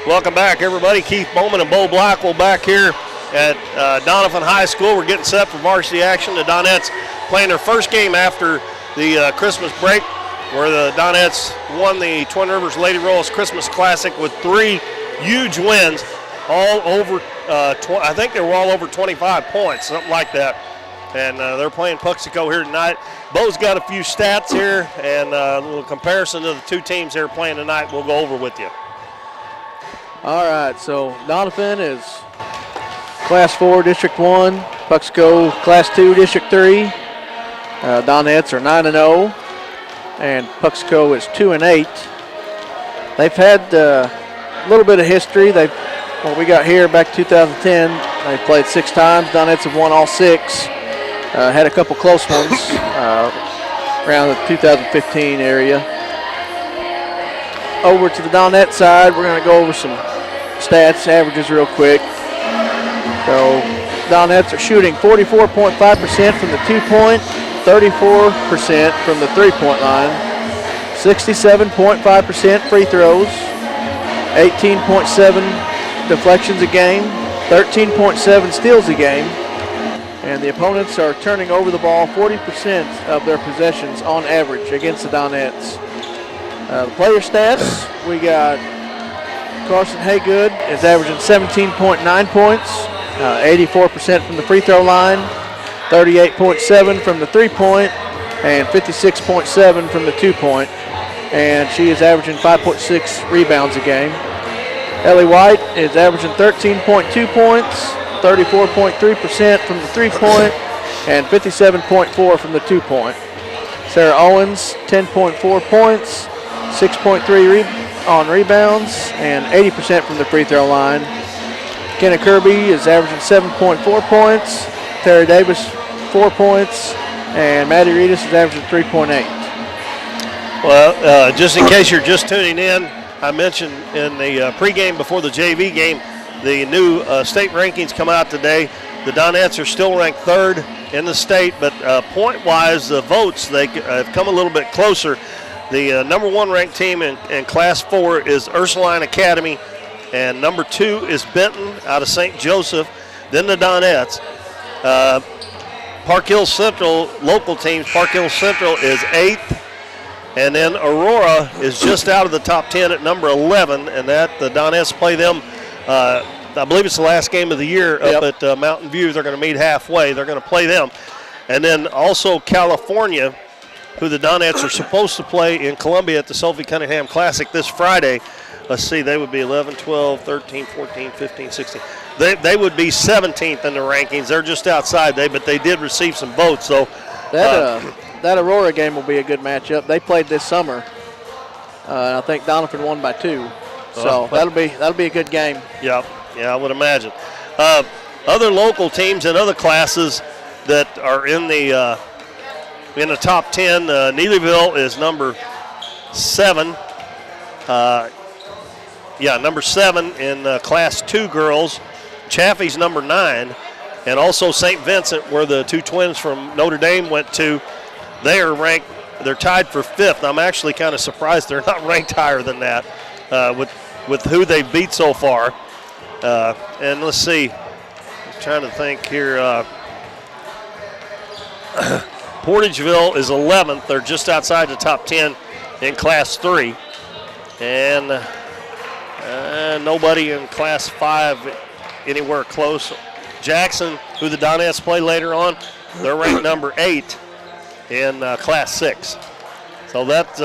Welcome back, everybody. Keith Bowman and Bo Blackwell back here at Doniphan High School. We're getting set for varsity action. The Donettes playing their first game after the Christmas break, where the Donettes won the Twin Rivers Lady Rolls Christmas Classic with 3 huge wins, all over, I think they were all over 25 points, something like that. And they're playing Puxico here tonight. Bo's got a few stats here and a little comparison to the two teams here playing tonight we'll go over with you.
All right, so Doniphan is Class 4, District 1. Puxico, Class 2, District 3. Donettes are 9-0, and Puxico is 2-8. They've had a little bit of history. What we got here back 2010, they played 6 times. Donettes have won all 6. Had a couple close ones around the 2015 area. Over to the Donette side, we're going to go over some stats, averages real quick. So Donettes are shooting 44.5% from the 2-point, 34% from the 3-point line, 67.5% free throws, 18.7 deflections a game, 13.7 steals a game, and the opponents are turning over the ball 40% of their possessions on average against the Donettes. The player stats, we got Carson Haygood is averaging 17.9 points, 84% from the free throw line, 38.7 from the 3-point, and 56.7 from the 2-point. And she is averaging 5.6 rebounds a game. Ellie White is averaging 13.2 points, 34.3% from the 3-point, and 57.4 from the 2-point. Sarah Owens, 10.4 points, 6.3 on rebounds, and 80% from the free throw line. Kenna Kirby is averaging 7.4 points. Terry Davis, 4 points, and Maddie Reedus is averaging 3.8.
Well, just in case you're just tuning in, I mentioned in the pregame before the JV game, the new state rankings come out today. The Donettes are still ranked 3rd in the state, but point-wise, the votes, they have come a little bit closer. The number 1 ranked team in Class 4 is Ursuline Academy, and number 2 is Benton out of St. Joseph, then the Donettes. Park Hill Central, local teams, Park Hill Central is 8th, and then Aurora is just out of the top 10 at number 11, and that the Donettes play them, I believe it's the last game of the year up at Mountain View. They're going to meet halfway. They're going to play them. And then also California, who the Donettes are supposed to play in Columbia at the Sophie Cunningham Classic this Friday. Let's see, they would be 11, 12, 13, 14, 15, 16. They would be 17th in the rankings. They're just outside, but they did receive some votes. So
that Aurora game will be a good matchup. They played this summer. I think Doniphan won by 2. So that'll be a good game.
Yeah, I would imagine. Other local teams and other classes that are in the top 10. Neelyville is number 7. Number 7 in Class 2 girls. Chaffee's number 9. And also St. Vincent, where the 2 twins from Notre Dame went to, they are ranked, they're tied for 5th. I'm actually kind of surprised they're not ranked higher than that with who they've beat so far. And let's see, I'm trying to think here. Portageville is 11th. They're just outside the top 10 in Class 3. And nobody in Class 5 anywhere close. Jackson, who the Donettes play later on, they're ranked number 8 in Class 6. So that's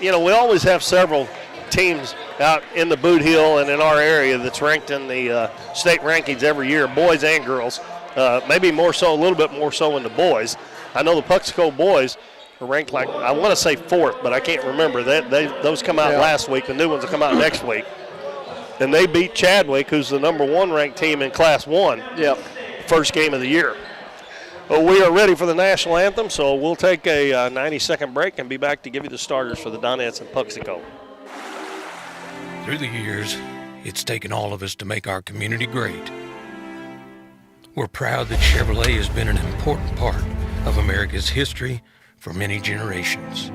we always have several teams out in the Boot Hill and in our area that's ranked in the state rankings every year, boys and girls. Maybe more so, a little bit more so in the boys. I know the Puxico boys are ranked like, I want to say 4th, but I can't remember. Those come out last week. The new ones will come out next week. And they beat Chadwick, who's the number 1 ranked team in Class 1.
Yep.
First game of the year. Well, we are ready for the national anthem, so we'll take a 90-second break and be back to give you the starters for the Donettes and Puxico.
Through the years, it's taken all of us to make our community great. We're proud that Chevrolet has been an important part of America's history for many generations.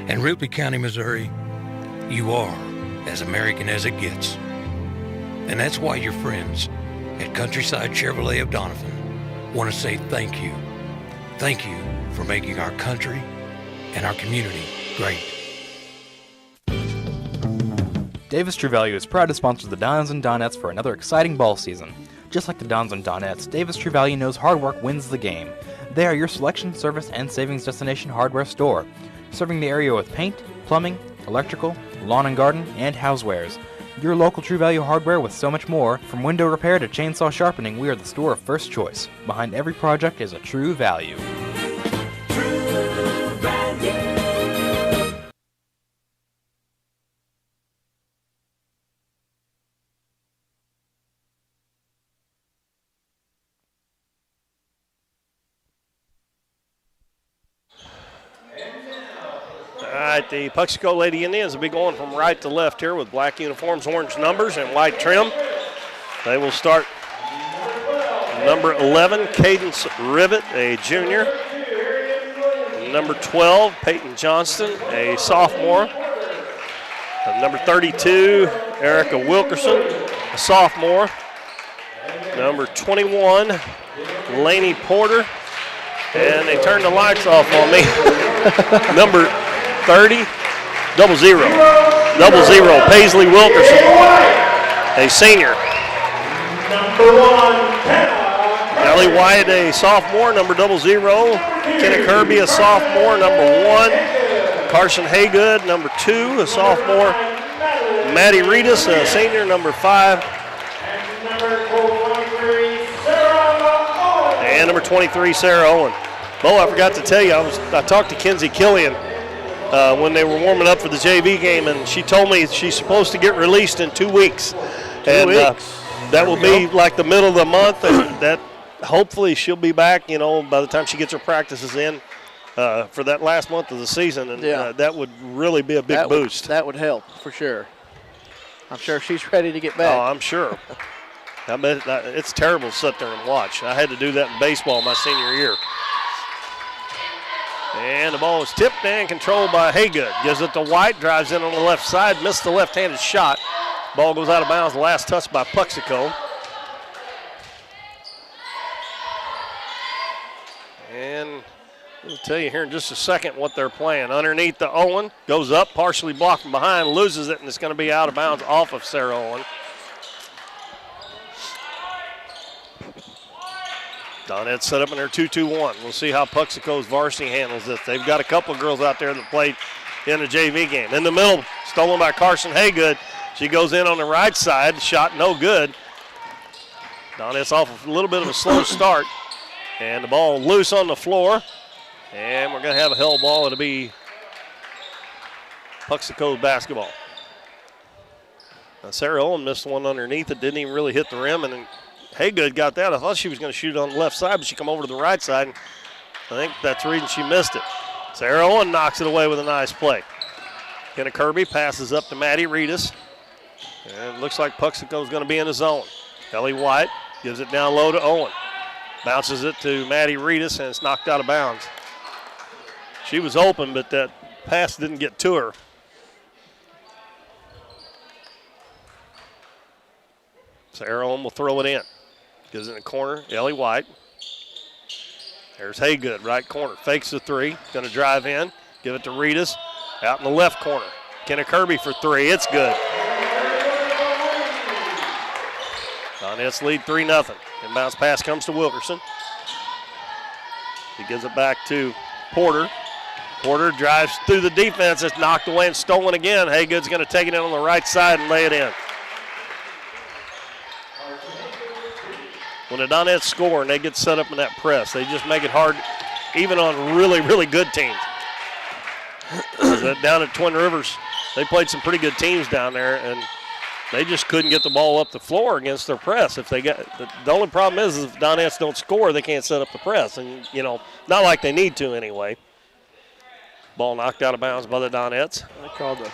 And Ripley County, Missouri, you are as American as it gets. And that's why your friends at Countryside Chevrolet of Doniphan want to say thank you. Thank you for making our country and our community great.
Davis True Value is proud to sponsor the Dons and Donettes for another exciting ball season. Just like the Dons and Donettes, Davis True Value knows hard work wins the game. They are your selection, service, and savings destination hardware store, serving the area with paint, plumbing, electrical, lawn and garden, and housewares. Your local True Value hardware with so much more. From window repair to chainsaw sharpening, we are the store of first choice. Behind every project is a True Value.
The Puxico Lady Indians will be going from right to left here with black uniforms, orange numbers, and white trim. They will start number 11, Cadence Rivet, a junior. Number 12, Peyton Johnston, a sophomore. Number 32, Erica Wilkerson, a sophomore. Number 21, Laney Porter. And they turned the lights off on me. Number 30, double zero, Paisley Wilkerson, a senior. Number 1, Ellie White, a sophomore, number 00. Kenna Kirby, a sophomore, number 1. Carson Haygood, number 2, a sophomore. Maddie Reedus, a senior, number 5. And number 23, Sarah Owen. Bo, I forgot to tell you, I talked to Kenzie Killian when they were warming up for the JV game, and she told me she's supposed to get released in 2 weeks. That will be like the middle of the month, and that hopefully she'll be back, by the time she gets her practices in for that last month of the season, and that would really be a big boost.
That would help, for sure. I'm sure she's ready to get back.
Oh, I'm sure. I bet it's terrible to sit there and watch. I had to do that in baseball my senior year. And the ball is tipped and controlled by Haygood. Gives it to White, drives in on the left side, missed the left-handed shot. Ball goes out of bounds, the last touch by Puxico. And we'll tell you here in just a second what they're playing. Underneath the Owen, goes up, partially blocked from behind, loses it, and it's going to be out of bounds off of Sarah Owen. Donettes set up in their 2-2-1. We'll see how Puxico's varsity handles this. They've got a couple of girls out there that played in the JV game. In the middle, stolen by Carson Haygood. She goes in on the right side, shot no good. Donettes off a little bit of a slow start. And the ball loose on the floor. And we're going to have a held ball. It'll be Puxico's basketball. Now Sarah Owen missed one underneath it, didn't even really hit the rim, and then Haygood got that. I thought she was going to shoot it on the left side, but she come over to the right side, and I think that's the reason she missed it. Sarah Owen knocks it away with a nice play. Kenna Kirby passes up to Maddie Reedus, and it looks like Puxico's going to be in the zone. Ellie White gives it down low to Owen. Bounces it to Maddie Reedus, and it's knocked out of bounds. She was open, but that pass didn't get to her. Sarah Owen will throw it in. Gives it in the corner, Ellie White. There's Haygood, right corner. Fakes the three, going to drive in. Give it to Reedus, out in the left corner. Kenna Kirby for three, it's good. Donettes lead 3-0. Inbounds pass comes to Wilkerson. He gives it back to Porter. Porter drives through the defense. It's knocked away and stolen again. Haygood's going to take it in on the right side and lay it in. When the Donettes score and they get set up in that press, they just make it hard, even on really, really good teams. Down at Twin Rivers, they played some pretty good teams down there, and they just couldn't get the ball up the floor against their press. If they got the only problem is if Donettes don't score, they can't set up the press, and not like they need to anyway. Ball knocked out of bounds by the Donettes.
They called the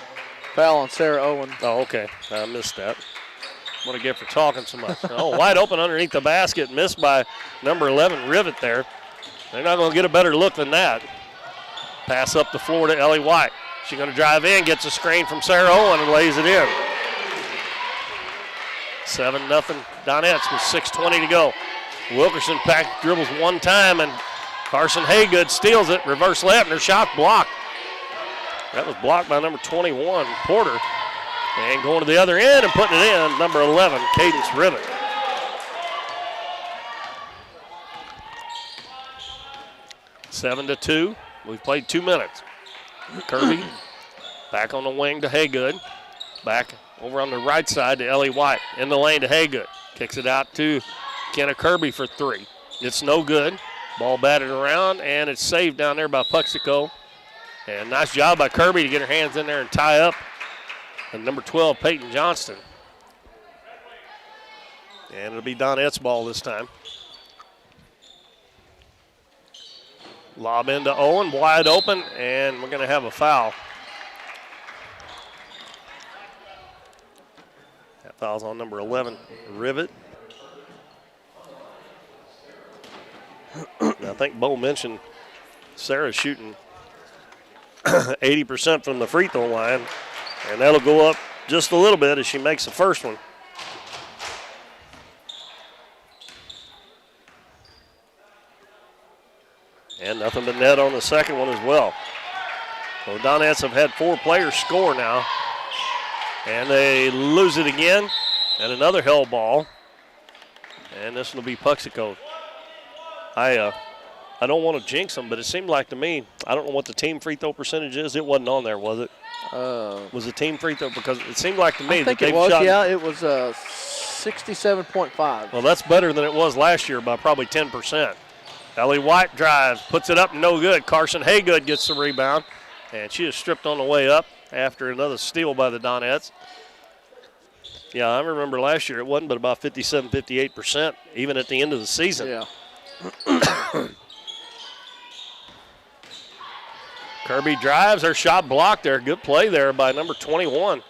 foul on Sarah Owen.
Oh, okay, I missed that. What a gift for talking so much. Oh, wide open underneath the basket, missed by number 11 Rivet there. They're not going to get a better look than that. Pass up the floor to Ellie White. She's going to drive in, gets a screen from Sarah Owen and lays it in. 7-0 Donettes with 6:20 to go. Wilkerson dribbles one time, and Carson Haygood steals it. Reverse left, and her shot blocked. That was blocked by number 21, Porter. And going to the other end and putting it in, number 11, Cadence Rivet. Seven to 2. We've played 2 minutes. Kirby back on the wing to Haygood. Back over on the right side to Ellie White. In the lane to Haygood. Kicks it out to Kenna Kirby for 3. It's no good. Ball batted around, and it's saved down there by Puxico. And nice job by Kirby to get her hands in there and tie up. And number 12, Peyton Johnston. And it'll be Donette's ball this time. Lob into Owen, wide open, and we're going to have a foul. That foul's on number 11, Rivet. I think Bo mentioned Sarah's shooting 80% from the free throw line, and that'll go up just a little bit as she makes the first one. And nothing but net on the second one as well. So Donettes have had 4 players score now, and they lose it again, and another hell ball, and this will be Puxico. I don't want to jinx them, but it seemed like to me, I don't know what the team free throw percentage is. It wasn't on there, was it? Was it team free throw? Because it seemed like to me
I think
that
it was, yeah, it was 67.5.
Well, that's better than it was last year by probably 10%. Ellie White drives, puts it up, no good. Carson Haygood gets the rebound, and she is stripped on the way up after another steal by the Donettes. Yeah, I remember last year it wasn't but about 57, 58%, even at the end of the season.
Yeah.
Kirby drives, her shot blocked there. Good play there by number 21,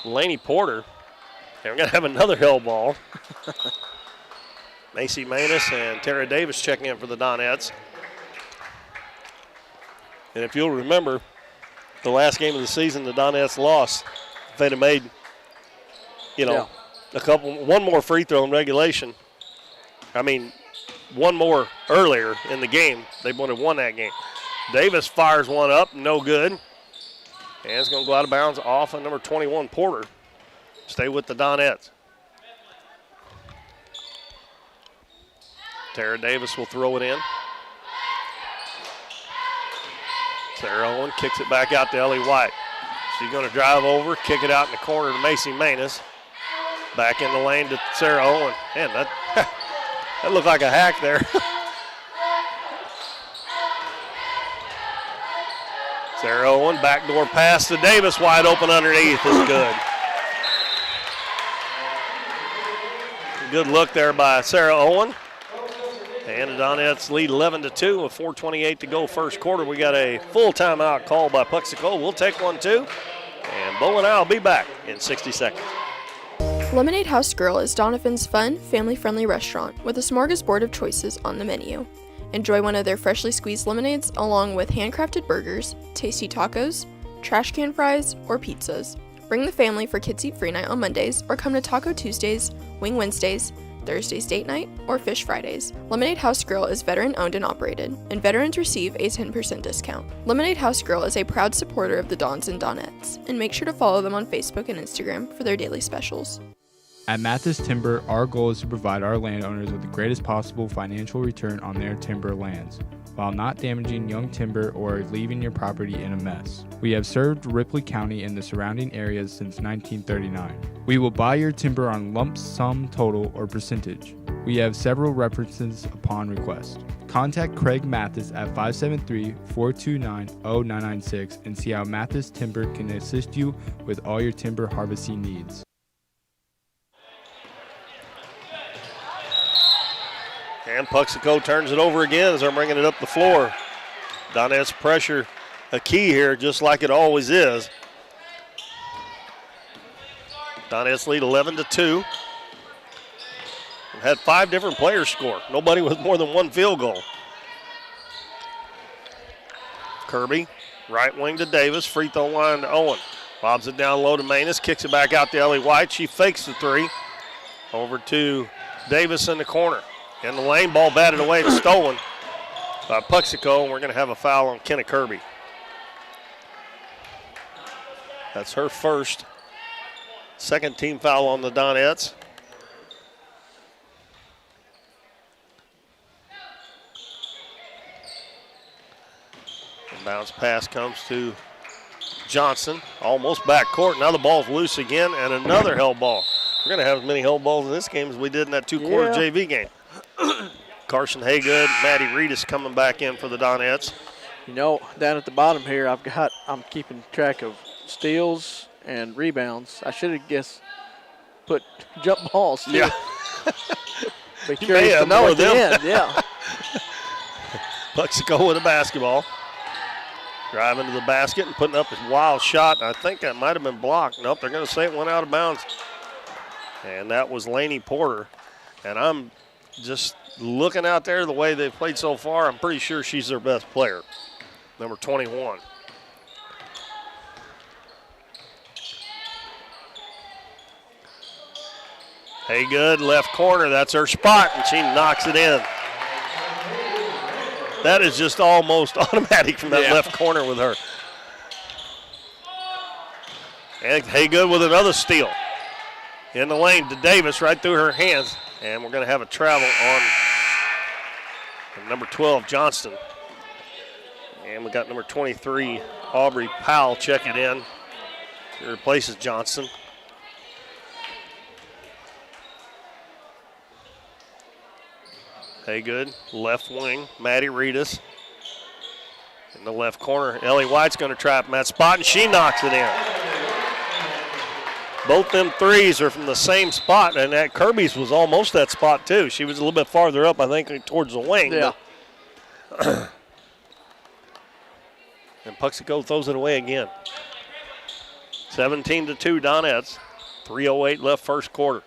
Laney Porter. And we're going to have another hell ball. Macy Manus and Tara Davis checking in for the Donettes. And if you'll remember, the last game of the season, the Donettes lost. If they'd have made, one more free throw in regulation, one more earlier in the game, they would have won that game. Davis fires one up, no good. And it's going to go out of bounds off of number 21, Porter. Stay with the Donettes. Tara Davis will throw it in. Sarah Owen kicks it back out to Ellie White. She's going to drive over, kick it out in the corner to Macy Manus. Back in the lane to Sarah Owen. Man, that looked like a hack there. Sarah Owen, backdoor pass to Davis, wide open underneath is good. Good look there by Sarah Owen. And the Donettes lead 11-2 with 4:28 to go first quarter. We got a full timeout call by Puxico. We'll take one too. And Bo and I will be back in 60 seconds.
Lemonade House Grill is Doniphan's fun, family-friendly restaurant with a smorgasbord of choices on the menu. Enjoy one of their freshly squeezed lemonades along with handcrafted burgers, tasty tacos, trash can fries, or pizzas. Bring the family for Kids Eat Free Night on Mondays or come to Taco Tuesdays, Wing Wednesdays, Thursdays Date Night, or Fish Fridays. Lemonade House Grill is veteran owned and operated, and veterans receive a 10% discount. Lemonade House Grill is a proud supporter of the Dons and Donettes, and make sure to follow them on Facebook and Instagram for their daily specials.
At Mathis Timber, our goal is to provide our landowners with the greatest possible financial return on their timber lands, while not damaging young timber or leaving your property in a mess. We have served Ripley County and the surrounding areas since 1939. We will buy your timber on lump sum total or percentage. We have several references upon request. Contact Craig Mathis at 573-429-0996 and see how Mathis Timber can assist you with all your timber harvesting needs.
And Puxico turns it over again as they're bringing it up the floor. Donettes pressure a key here, just like it always is. Donettes lead 11-2. We've had 5 different players score. Nobody with more than 1 field goal. Kirby, right wing to Davis, free throw line to Owen. Lobs it down low to Manus, kicks it back out to Ellie White. She fakes the three. Over to Davis in the corner. In the lane, ball batted away and stolen by Puxico, and we're going to have a foul on Kenna Kirby. That's her first. Second team foul on the Donettes. The bounce pass comes to Johnson, almost back court. Now the ball's loose again, and another held ball. We're going to have as many held balls in this game as we did in that two-quarter JV game. Carson Haygood, Maddie Reedus coming back in for the Donettes.
You know, down at the bottom here, I'm keeping track of steals and rebounds. I should have put jump balls too.
Yeah.
Be curious to know at the end. Yeah.
Puxico with a basketball. Driving to the basket and putting up a wild shot. I think that might have been blocked. Nope, they're going to say it went out of bounds. And that was Laney Porter. And I'm just looking out there the way they've played so far, I'm pretty sure she's their best player. Number 21. Haygood, left corner. That's her spot, and she knocks it in. That is just almost automatic from that left corner with her. And Haygood with another steal. In the lane to Davis, right through her hands. And we're going to have a travel on number 12, Johnston. And we got number 23, Aubrey Powell, checking in. She replaces Johnson. Haygood, left wing, Maddie Reedus. In the left corner, Ellie White's going to trap from that spot, and she knocks it in. Both them threes are from the same spot, and that Kirby's was almost that spot too. She was a little bit farther up, I think, towards the wing.
Yeah.
And Puxico throws it away again. 17-2 Donettes. 3:08 left first quarter.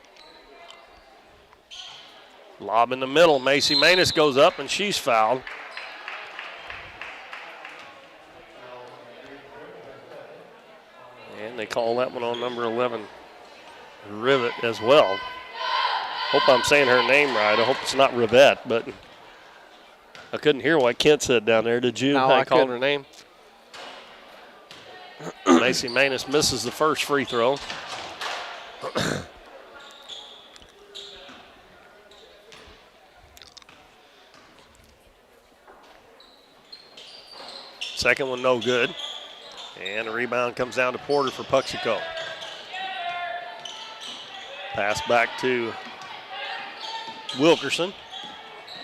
Lob in the middle. Macy Manus goes up, and she's fouled. And they call that one on number 11, Rivet, as well. Hope I'm saying her name right. I hope it's not Rivette, but I couldn't hear what Kent said down there. Did you?
No,
I called her name. Macy Manus misses the first free throw. Second one no good. And the rebound comes down to Porter for Puxico. Pass back to Wilkerson.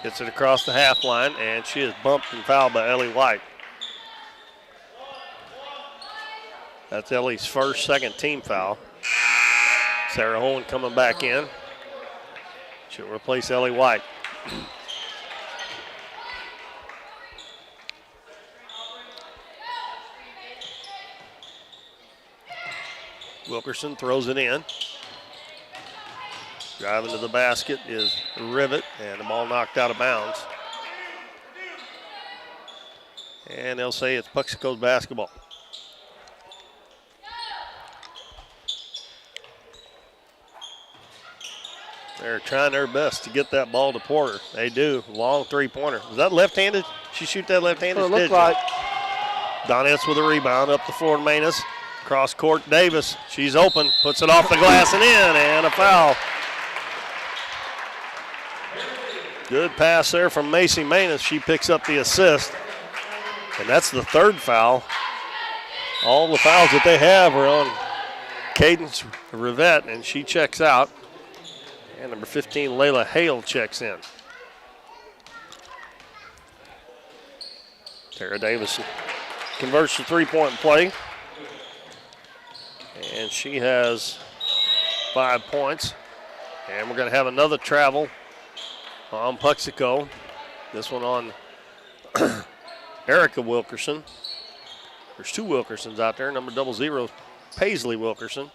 Gets it across the half line, and she is bumped and fouled by Ellie White. That's Ellie's second team foul. Sarah Owen coming back in. She'll replace Ellie White. Wilkerson throws it in. Driving to the basket is Rivet, and the ball knocked out of bounds. And they'll say it's Puxico's basketball. They're trying their best to get that ball to Porter. They do. Long three-pointer. Was that left-handed? She shoot that left-handed?
Well, it looked like.
Donettes with a rebound up the floor to Manus. Cross court, Davis. She's open. Puts it off the glass and in, and a foul. Good pass there from Macy Manus. She picks up the assist. And that's the third foul. All the fouls that they have are on Cadence Rivette, and she checks out. And number 15, Layla Hale, checks in. Tara Davis converts to three-point play. And she has 5 points. And we're going to have another travel on Puxico. This one on Erica Wilkerson. There's two Wilkersons out there. Number 00, Paisley Wilkerson.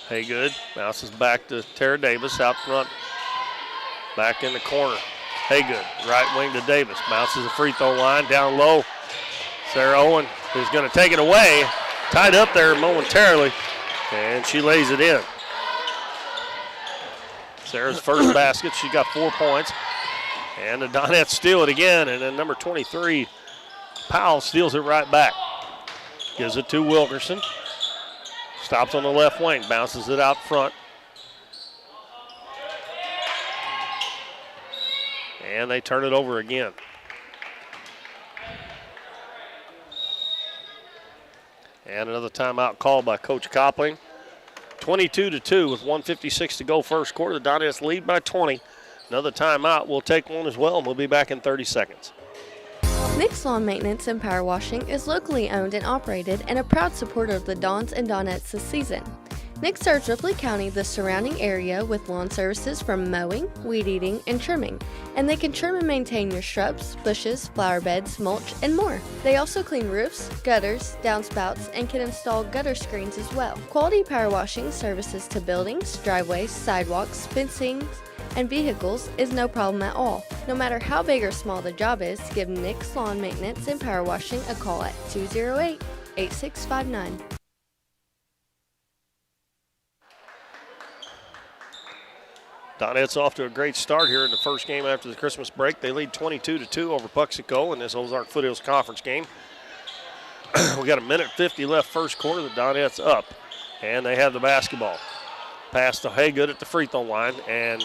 Haygood bounces back to Tara Davis out front. Back in the corner. Haygood, right wing to Davis. Bounces the free throw line down low. Sarah Owen is going to take it away. Tied up there momentarily, and she lays it in. Sarah's first basket. She got 4 points. And the Donettes steal it again, and then number 23, Powell, steals it right back. Gives it to Wilkerson. Stops on the left wing, bounces it out front. And they turn it over again. And another timeout called by Coach Coppling. 22-2 with 1:56 to go first quarter. The Donettes lead by 20. Another timeout. We'll take one as well, and we'll be back in 30 seconds.
Nick's Lawn Maintenance and Power Washing is locally owned and operated and a proud supporter of the Dons and Donettes this season. Nick serves Ripley County, the surrounding area, with lawn services from mowing, weed eating, and trimming. And they can trim and maintain your shrubs, bushes, flower beds, mulch, and more. They also clean roofs, gutters, downspouts, and can install gutter screens as well. Quality power washing services to buildings, driveways, sidewalks, fencing, and vehicles is no problem at all. No matter how big or small the job is, give Nick's Lawn Maintenance and Power Washing a call at 208-8659.
Donettes off to a great start here in the first game after the Christmas break. They lead 22-2 over Puxico in this Ozark Foothills Conference game. We got 1:50 left first quarter. The Donettes up, and they have the basketball. Pass to Haygood at the free throw line, and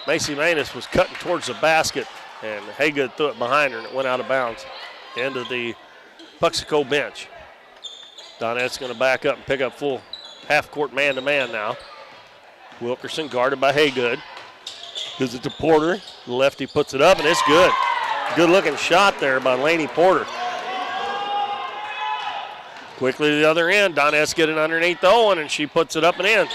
Macy Manus was cutting towards the basket, and Haygood threw it behind her, and it went out of bounds into the Puxico bench. Donettes going to back up and pick up full half-court man-to-man now. Wilkerson guarded by Haygood. Gives it to Porter. The lefty puts it up, and it's good. Good-looking shot there by Laney Porter. Quickly to the other end. Donettes get it underneath the Owen, and she puts it up and in.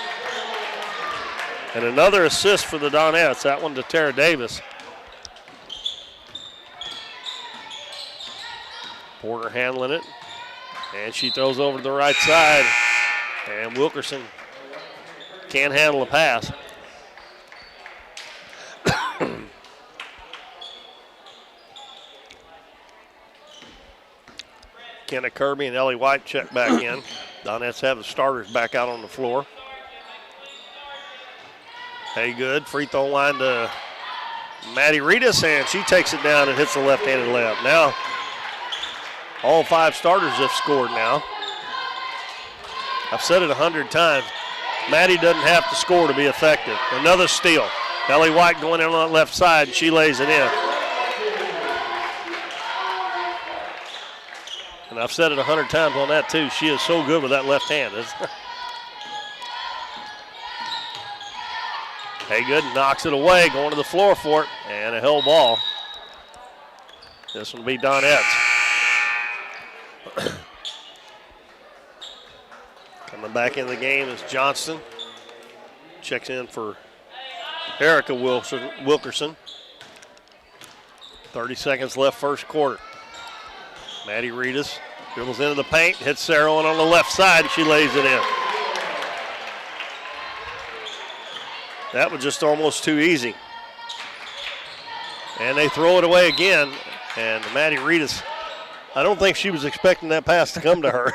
And another assist for the Donettes. That one to Tara Davis. Porter handling it. And she throws over to the right side. And Wilkerson can't handle a pass. Kenna Kirby and Ellie White check back in. Donettes have the starters back out on the floor. Haygood, free throw line to Maddie Reedus, and she takes it down and hits the left-handed layup. Now, all 5 starters have scored now. I've said it 100 times. Maddie doesn't have to score to be effective. Another steal. Ellie White going in on the left side, and she lays it in. And I've said it 100 times on that too. She is so good with that left hand. Haygood knocks it away, going to the floor for it, and a held ball. This will be Donettes. Coming back in the game is Johnston. Checks in for Erica Wilkerson. 30 seconds left first quarter. Maddie Reedus dribbles into the paint, hits Sarah on the left side, and she lays it in. That was just almost too easy. And they throw it away again, and Maddie Reedus, I don't think she was expecting that pass to come to her.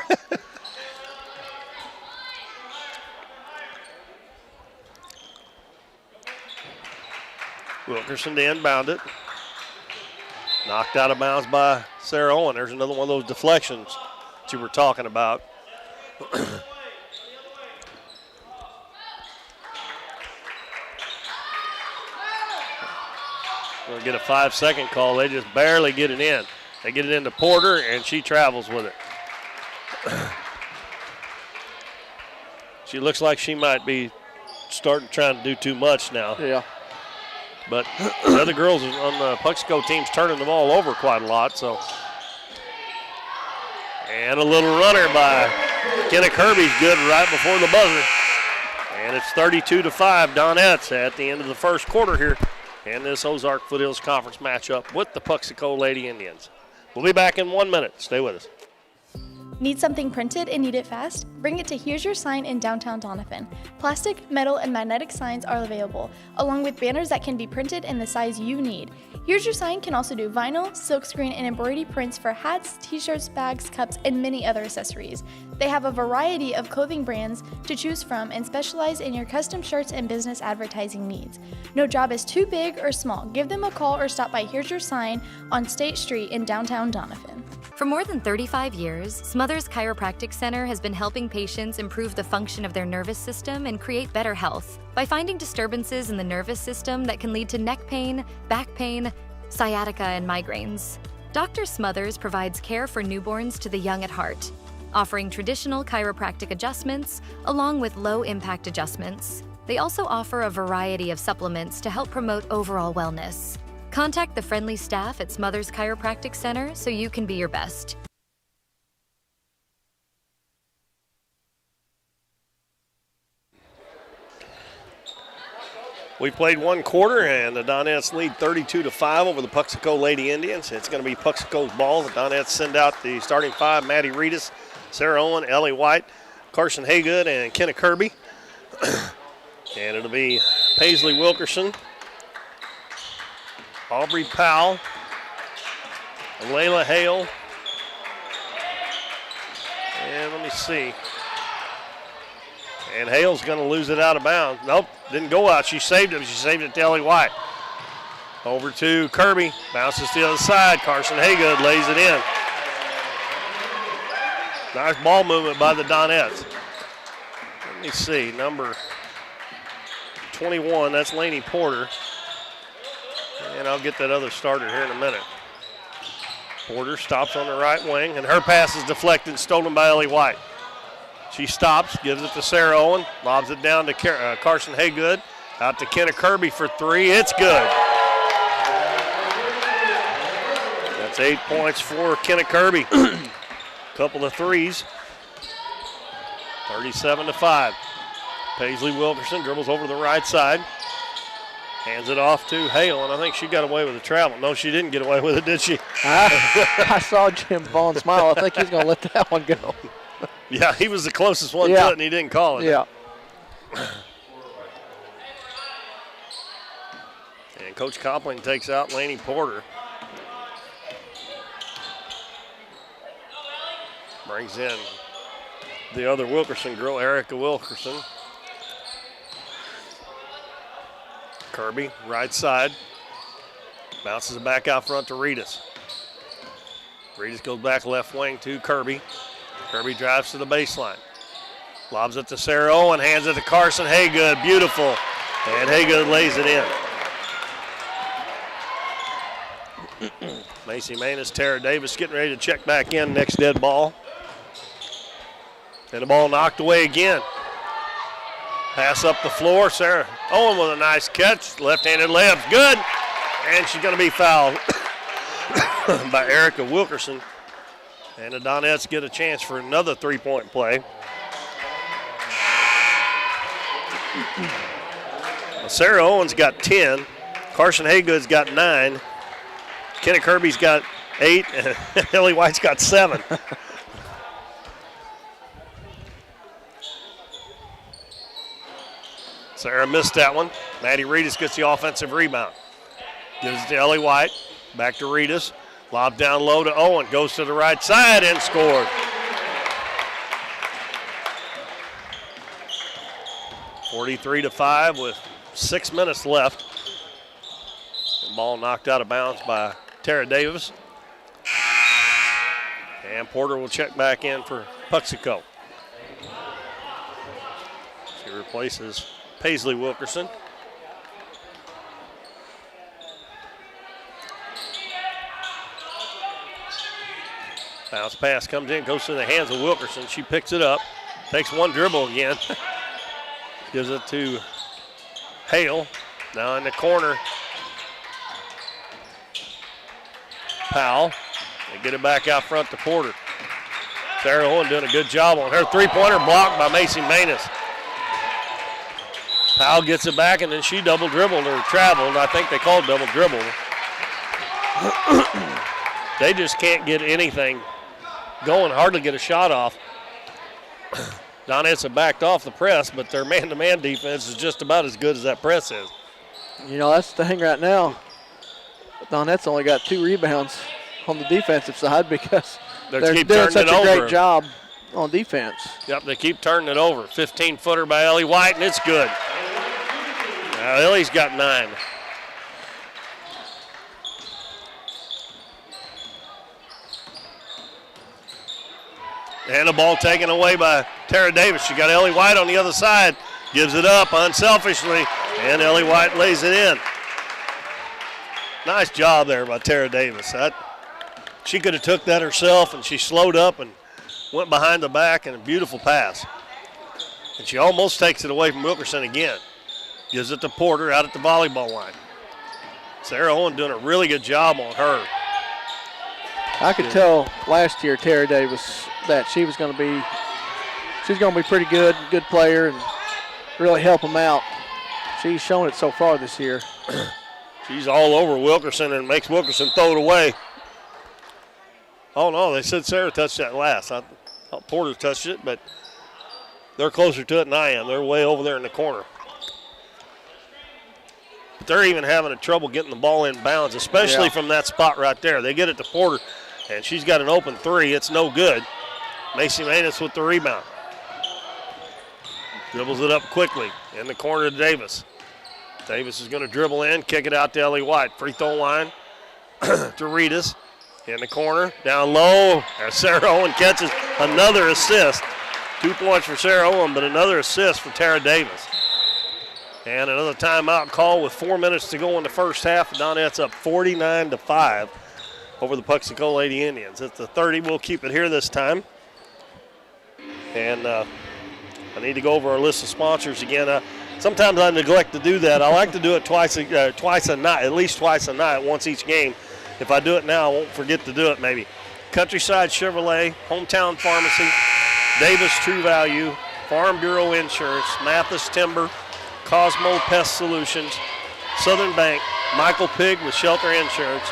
Wilkerson to inbound it. Knocked out of bounds by Sarah Owen. There's another one of those deflections that you were talking about. We'll get a 5-second call. They just barely get it in. They get it into Porter, and she travels with it. She looks like she might be trying to do too much now.
Yeah.
But the other girls on the Puxico team's turning the ball over quite a lot, so. And a little runner by Kenna Kirby's good right before the buzzer. And it's 32-5 Donettes at the end of the first quarter here in this Ozark Foothills Conference matchup with the Puxico Lady Indians. We'll be back in 1 minute. Stay with us.
Need something printed and need it fast? Bring it to Here's Your Sign in downtown Doniphan. Plastic, metal, and magnetic signs are available, along with banners that can be printed in the size you need. Here's Your Sign can also do vinyl, silkscreen, and embroidery prints for hats, t-shirts, bags, cups, and many other accessories. They have a variety of clothing brands to choose from and specialize in your custom shirts and business advertising needs. No job is too big or small. Give them a call or stop by Here's Your Sign on State Street in downtown Doniphan.
For more than 35 years, Smothers Chiropractic Center has been helping patients improve the function of their nervous system and create better health by finding disturbances in the nervous system that can lead to neck pain, back pain, sciatica, and migraines. Dr. Smothers provides care for newborns to the young at heart, offering traditional chiropractic adjustments along with low-impact adjustments. They also offer a variety of supplements to help promote overall wellness. Contact the friendly staff at Smothers Chiropractic Center so you can be your best.
We played one quarter, and the Donettes lead 32-5 over the Puxico Lady Indians. It's going to be Puxico's ball. The Donettes send out the starting five: Maddie Reedus, Sarah Owen, Ellie White, Carson Haygood, and Kenna Kirby. And it'll be Paisley Wilkerson, Aubrey Powell, Layla Hale, and let me see. And Hale's going to lose it out of bounds. Nope, didn't go out. She saved it. She saved it to Ellie White. Over to Kirby. Bounces to the other side. Carson Haygood lays it in. Nice ball movement by the Donettes. Let me see. Number 21, that's Laney Porter. And I'll get that other starter here in a minute. Porter stops on the right wing, and her pass is deflected and stolen by Ellie White. She stops, gives it to Sarah Owen, lobs it down to Carson Haygood, out to Kenna Kirby for three. It's good. That's 8 points for Kenna Kirby. Couple of threes. 37-5. Paisley Wilkerson dribbles over to the right side. Hands it off to Hale, and I think she got away with the travel. No, she didn't get away with it, did she?
I saw Jim Vaughn smile. I think he's going to let that one go.
Yeah, he was the closest one to it, and he didn't call it.
Yeah.
And Coach Copling takes out Laney Porter. Brings in the other Wilkerson girl, Erica Wilkerson. Kirby, right side. Bounces it back out front to Reedus. Reedus goes back left wing to Kirby. Kirby drives to the baseline. Lobs it to Sarah Owen, hands it to Carson Haygood. Beautiful. And Haygood lays it in. Macy Manus, Tara Davis getting ready to check back in. Next dead ball. And the ball knocked away again. Pass up the floor. Sarah Owen with a nice catch. Left-handed layup. Good. And she's going to be fouled by Erica Wilkerson. And the Donettes get a chance for another three-point play. Sarah Owens got 10. Carson Haygood's got 9. Kenna Kirby's got 8. And Ellie White's got 7. Sarah missed that one. Maddie Reedus gets the offensive rebound. Gives it to Ellie White. Back to Reedus. Lob down low to Owen. Goes to the right side and scored. (43-5) with 6 minutes left. The ball knocked out of bounds by Tara Davis. And Porter will check back in for Puxico. She replaces Paisley Wilkerson. Bounce pass comes in, goes to the hands of Wilkerson. She picks it up, takes one dribble again. Gives it to Hale. Now in the corner. Powell. They get it back out front to Porter. Sarah Owen doing a good job on her three-pointer, blocked by Macy Manus. Powell gets it back, and then she double dribbled or traveled. I think they called double dribble. They just can't get anything going, hardly get a shot off. Donettes have backed off the press, but their man-to-man defense is just about as good as that press is.
You know, that's the thing right now. Donettes only got 2 rebounds on the defensive side because they're doing such a great job on defense.
Yep, they keep turning it over. 15-footer by Ellie White, and it's good. Now Ellie's got 9. And the ball taken away by Tara Davis. She got Ellie White on the other side. Gives it up unselfishly, and Ellie White lays it in. Nice job there by Tara Davis. She could have took that herself, and she slowed up and went behind the back, and a beautiful pass. And she almost takes it away from Wilkerson again. Gives it to Porter out at the volleyball line. Sarah Owen doing a really good job on her.
I could tell last year Tara Davis that she's going to be pretty good player, and really help them out. She's shown it so far this year.
She's all over Wilkerson and makes Wilkerson throw it away. Oh, no, they said Sarah touched that last. I thought Porter touched it, but they're closer to it than I am. They're way over there in the corner. But they're even having trouble getting the ball in bounds, especially from that spot right there. They get it to Porter, and she's got an open 3. It's no good. Macy Manus with the rebound. Dribbles it up quickly in the corner to Davis. Davis is going to dribble in, kick it out to Ellie White. Free throw line to Reedus. In the corner, down low, and Sarah Owen catches another assist. 2 points for Sarah Owen, but another assist for Tara Davis. And another timeout call with 4 minutes to go in the first half. Donettes up 49-5 over the Puxico Lady Indians. It's the 30. We'll keep it here this time. And I need to go over our list of sponsors again. Sometimes I neglect to do that. I like to do it twice a night, at least twice a night, once each game. If I do it now, I won't forget to do it maybe. Countryside Chevrolet, Hometown Pharmacy, Davis True Value, Farm Bureau Insurance, Mathis Timber, Cosmo Pest Solutions, Southern Bank, Michael Pig with Shelter Insurance,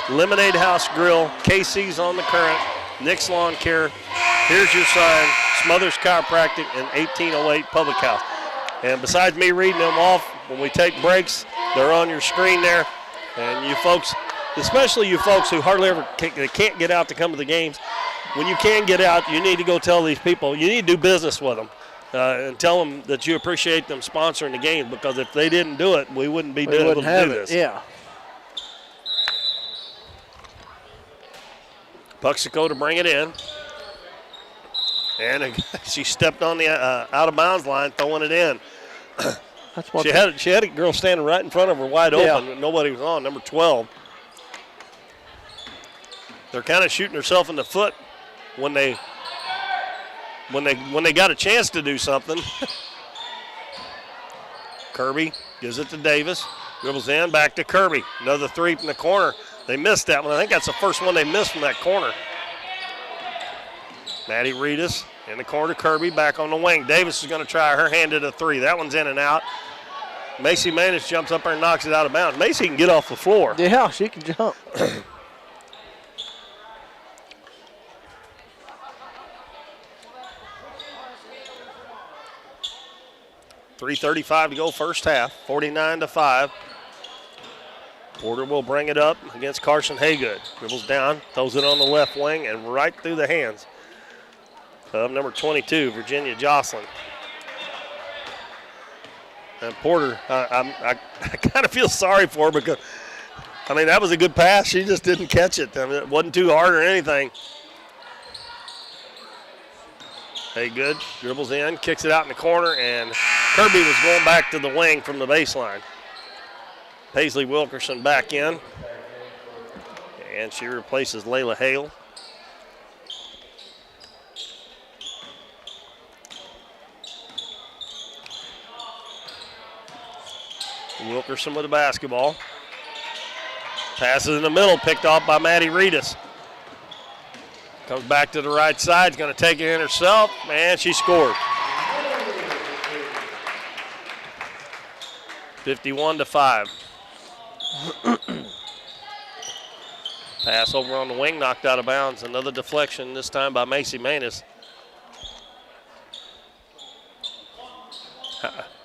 Lemonade House Grill, KC's on the Current, Nick's Lawn Care, Here's Your Sign, Smothers Chiropractic, and 1808 Public House. And besides me reading them off, when we take breaks, they're on your screen there. And you folks, especially you folks who hardly ever can't get out to come to the games, when you can get out, you need to go tell these people, you need to do business with them and tell them that you appreciate them sponsoring the game, because if they didn't do it, we wouldn't be able to do this.
Yeah.
Puxico to bring it in. And she stepped on the out-of-bounds line, throwing it in.
That's what
she had a girl standing right in front of her, wide open, and nobody was on, number 12. They're kind of shooting herself in the foot when they got a chance to do something. Kirby gives it to Davis, dribbles in, back to Kirby. Another 3 from the corner. They missed that one. I think that's the first one they missed from that corner. Maddie Reedus in the corner, Kirby back on the wing. Davis is going to try her hand at a 3. That one's in and out. Macy Manus jumps up there and knocks it out of bounds. Macy can get off the floor.
Yeah, she can jump.
3:35 to go first half, 49-5. Porter will bring it up against Carson Haygood. Dribbles down, throws it on the left wing, and right through the hands of number 22, Virginia Jocelyn. And Porter, I kind of feel sorry for her because, I mean, that was a good pass. She just didn't catch it. I mean, it wasn't too hard or anything. Haygood dribbles in, kicks it out in the corner, and Kirby was going back to the wing from the baseline. Paisley Wilkerson back in, and she replaces Layla Hale. Wilkerson with the basketball. Passes in the middle, picked off by Maddie Reedus. Comes back to the right side, is going to take it in herself, and she scored. 51-5. Pass over on the wing, knocked out of bounds. Another deflection, this time by Macy Maness.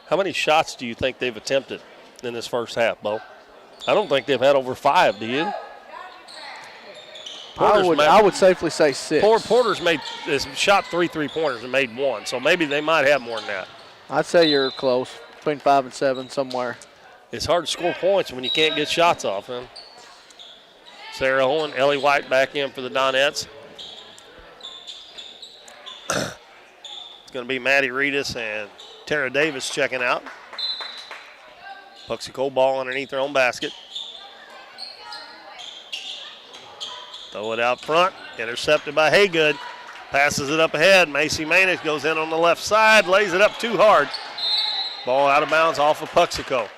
How many shots do you think they've attempted in this first half, Bo? I don't think they've had over 5, do you?
I would safely say 6.
Porter's shot 3 3-pointers and made 1, so maybe they might have more than that.
I'd say you're close, between 5 and 7 somewhere.
It's hard to score points when you can't get shots off, huh? Sarah Owen, Ellie White back in for the Donettes. It's going to be Maddie Reedus and Tara Davis checking out. Puxico ball underneath their own basket. Throw it out front, intercepted by Haygood. Passes it up ahead. Macy Maness goes in on the left side, lays it up too hard. Ball out of bounds off of Puxico.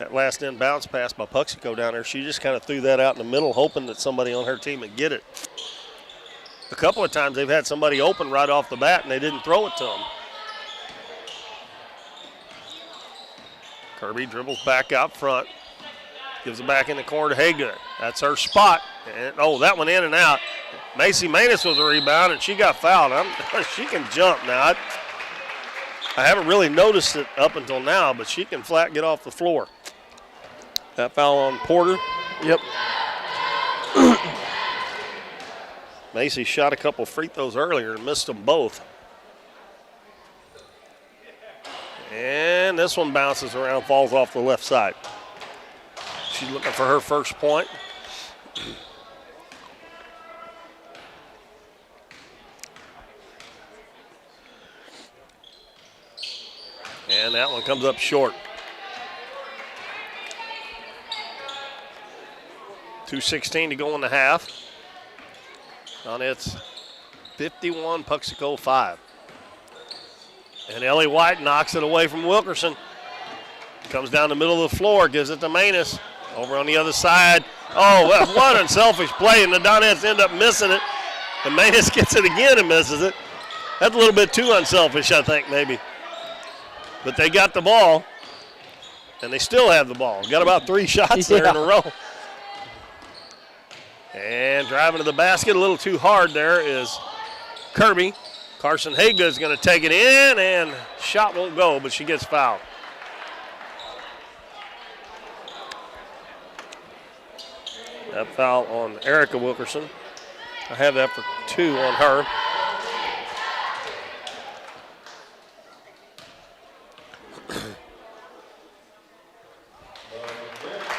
That last inbounds pass by Puxico down there, she just kind of threw that out in the middle, hoping that somebody on her team would get it. A couple of times they've had somebody open right off the bat and they didn't throw it to them. Kirby dribbles back out front, gives it back in the corner to Haygood. That's her spot. And, that one in and out. Macy Maness was a rebound and she got fouled. She can jump now. I haven't really noticed it up until now, but she can flat get off the floor. That foul on Porter.
Yep.
Macy shot a couple free throws earlier and missed them both. And this one bounces around, falls off the left side. She's looking for her first point. And that one comes up short. 2:16 to go in the half. It's 51, Puxico 5. And Ellie White knocks it away from Wilkerson. Comes down the middle of the floor, gives it to Maness. Over on the other side. What unselfish play, and the Donettes end up missing it. And Maness gets it again and misses it. That's a little bit too unselfish, I think, maybe. But they got the ball, and they still have the ball. Got about 3 shots there in a row. And driving to the basket a little too hard there is Kirby. Carson Haygood's going to take it in, and shot won't go, but she gets fouled. That foul on Erica Wilkerson. I have that for 2 on her.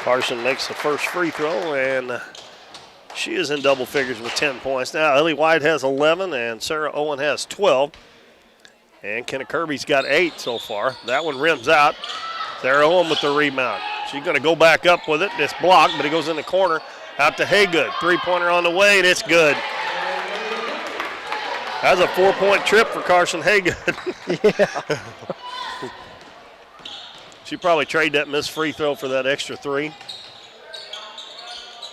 Carson makes the first free throw, and she is in double figures with 10 points. Now, Ellie White has 11, and Sarah Owen has 12. And Kenna Kirby's got 8 so far. That one rims out. Sarah Owen with the rebound. She's going to go back up with it. It's blocked, but it goes in the corner. Out to Haygood. 3-pointer on the way, and it's good. That was a 4-point trip for Carson Haygood.
Yeah.
She probably traded that missed free throw for that extra 3.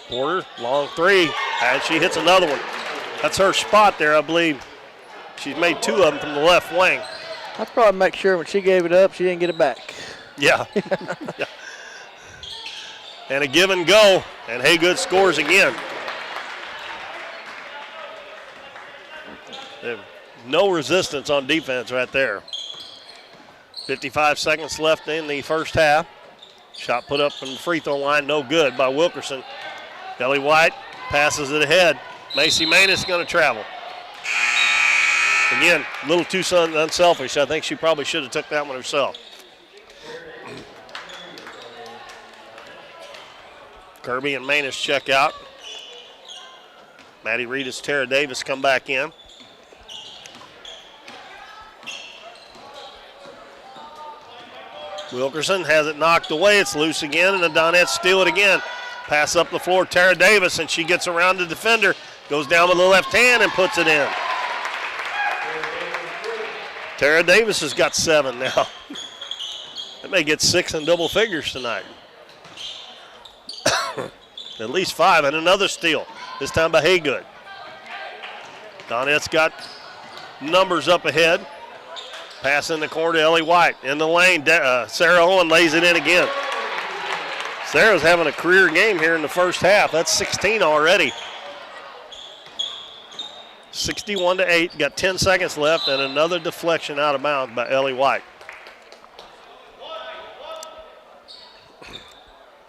Porter, long 3, and she hits another one. That's her spot there, I believe. She's made 2 of them from the left wing.
I'd probably make sure when she gave it up, she didn't get it back.
Yeah. Yeah. And a give and go, and Haygood scores again. No resistance on defense right there. 55 seconds left in the first half. Shot put up from the free throw line, no good by Wilkerson. Ellie White passes it ahead. Macy Maness going to travel. Again, a little too unselfish. I think she probably should have took that one herself. Kirby and Maness check out. Maddie Reedus, Tara Davis come back in. Wilkerson has it knocked away. It's loose again, and the Donettes steal it again. Pass up the floor, Tara Davis, and she gets around the defender. Goes down with the left hand and puts it in. Tara Davis has got 7 now. They may get 6 in double figures tonight. At least 5, and another steal, this time by Haygood. Donettes got numbers up ahead. Pass in the corner to Ellie White. In the lane, Sarah Owen lays it in again. Sarah's having a career game here in the first half. That's 16 already. 61-8. Got 10 seconds left, and another deflection out of bounds by Ellie White.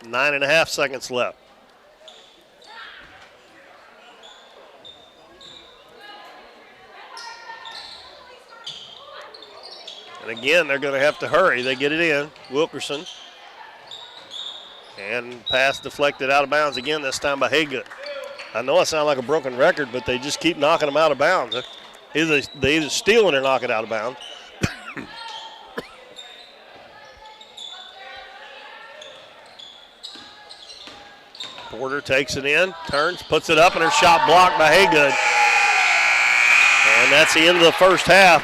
9.5 seconds left. And again, they're going to have to hurry. They get it in. Wilkerson. And pass deflected out of bounds again, this time by Haygood. I know I sound like a broken record, but they just keep knocking them out of bounds. They either steal or knock it out of bounds. Porter takes it in, turns, puts it up, and her shot blocked by Haygood. And that's the end of the first half.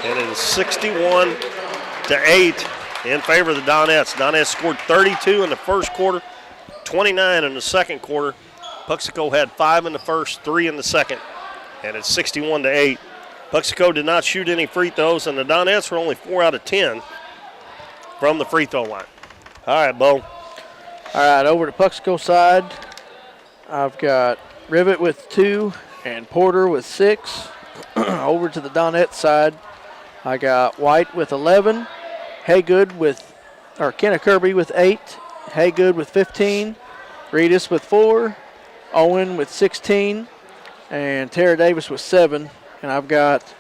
And it is 61-8 in favor of the Donettes. Donettes scored 32 in the first quarter, 29 in the second quarter. Puxico had 5 in the first, 3 in the second, and it's 61-8. Puxico did not shoot any free throws, and the Donettes were only 4 out of 10 from the free throw line. All right, Bo.
All right, over to Puxico side, I've got Rivet with 2 and Porter with 6. Over to the Donette side, I got White with 11, Kenna Kirby with 8, Haygood with 15, Reedus with 4, Owen with 16, and Tara Davis with 7. And I've got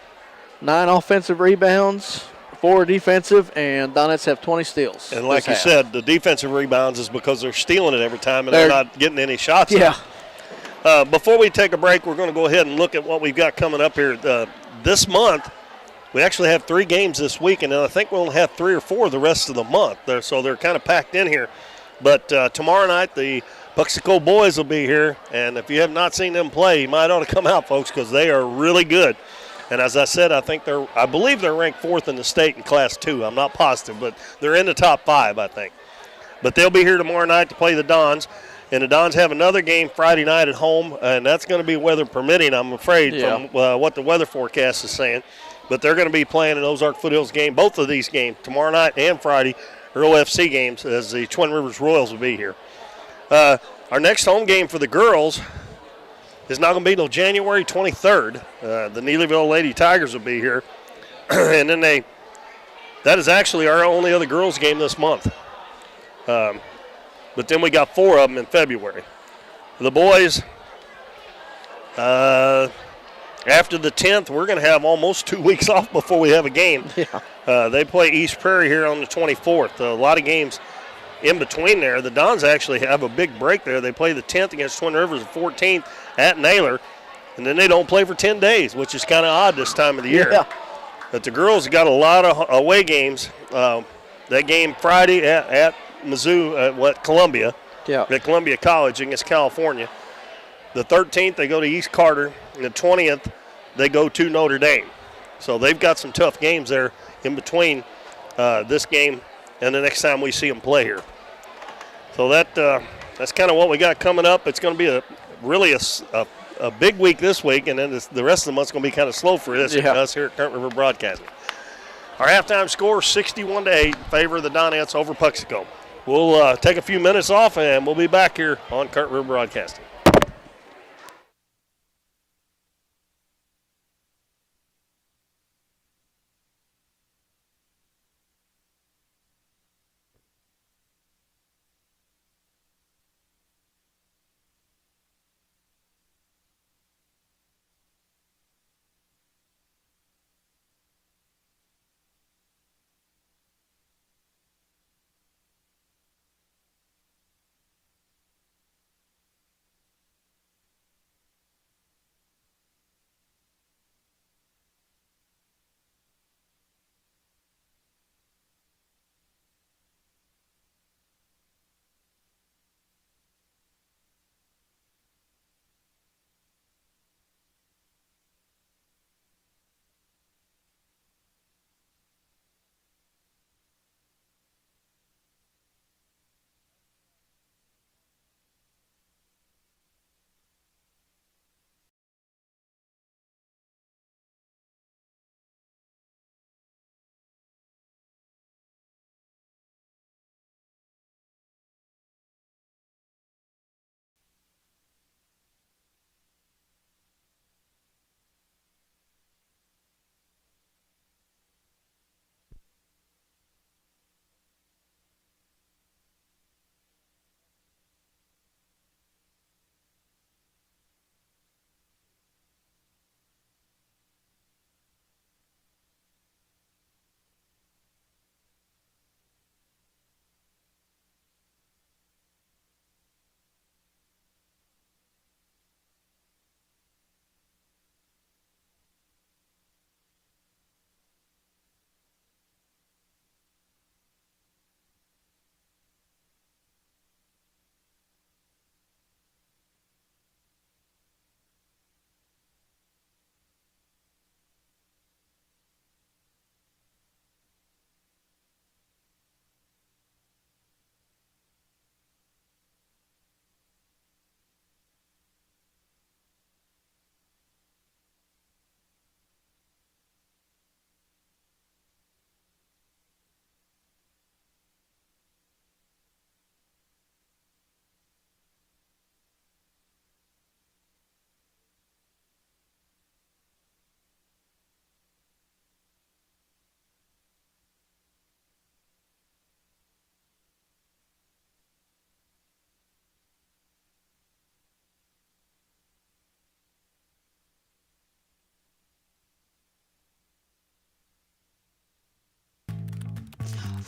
9 offensive rebounds, 4 defensive, and Donettes have 20 steals.
And like you said, the defensive rebounds is because they're stealing it every time and they're not getting any shots.
Yeah.
Before we take a break, we're going to go ahead and look at what we've got coming up here. This month, we actually have 3 games this week, and I think we'll have 3 or 4 the rest of the month. So they're kind of packed in here. But tomorrow night, the Puxico boys will be here, and if you have not seen them play, you might ought to come out, folks, because they are really good. And as I said, I believe they're ranked 4th in the state in Class 2. I'm not positive, but they're in the top 5, I think. But they'll be here tomorrow night to play the Dons. And the Dons have another game Friday night at home, and that's going to be weather permitting, I'm afraid, from what the weather forecast is saying. But they're going to be playing an Ozark Foothills game, both of these games, tomorrow night and Friday, are OFC games, as the Twin Rivers Royals will be here. Our next home game for the girls is not going to be until January 23rd. The Neelyville Lady Tigers will be here. And then that is actually our only other girls game this month. But then we got 4 of them in February. The boys, after the 10th, we're going to have almost 2 weeks off before we have a game.
Yeah.
They play East Prairie here on the 24th. A lot of games in between there. The Dons actually have a big break there. They play the 10th against Twin Rivers, the 14th at Naylor, and then they don't play for 10 days, which is kind of odd this time of the year.
Yeah.
But the girls got a lot of away games. That game Friday at Mizzou, Columbia, at Columbia College against California. The 13th, they go to East Carter, and the 20th, they go to Notre Dame. So they've got some tough games there in between this game and the next time we see them play here. So that's kind of what we got coming up. It's going to be a big week this week, and then the rest of the month's going to be kind of slow for us here at Current River Broadcasting. Our halftime score, 61-8, in favor of the Donettes over Puxico. We'll take a few minutes off, and we'll be back here on Current River Broadcasting.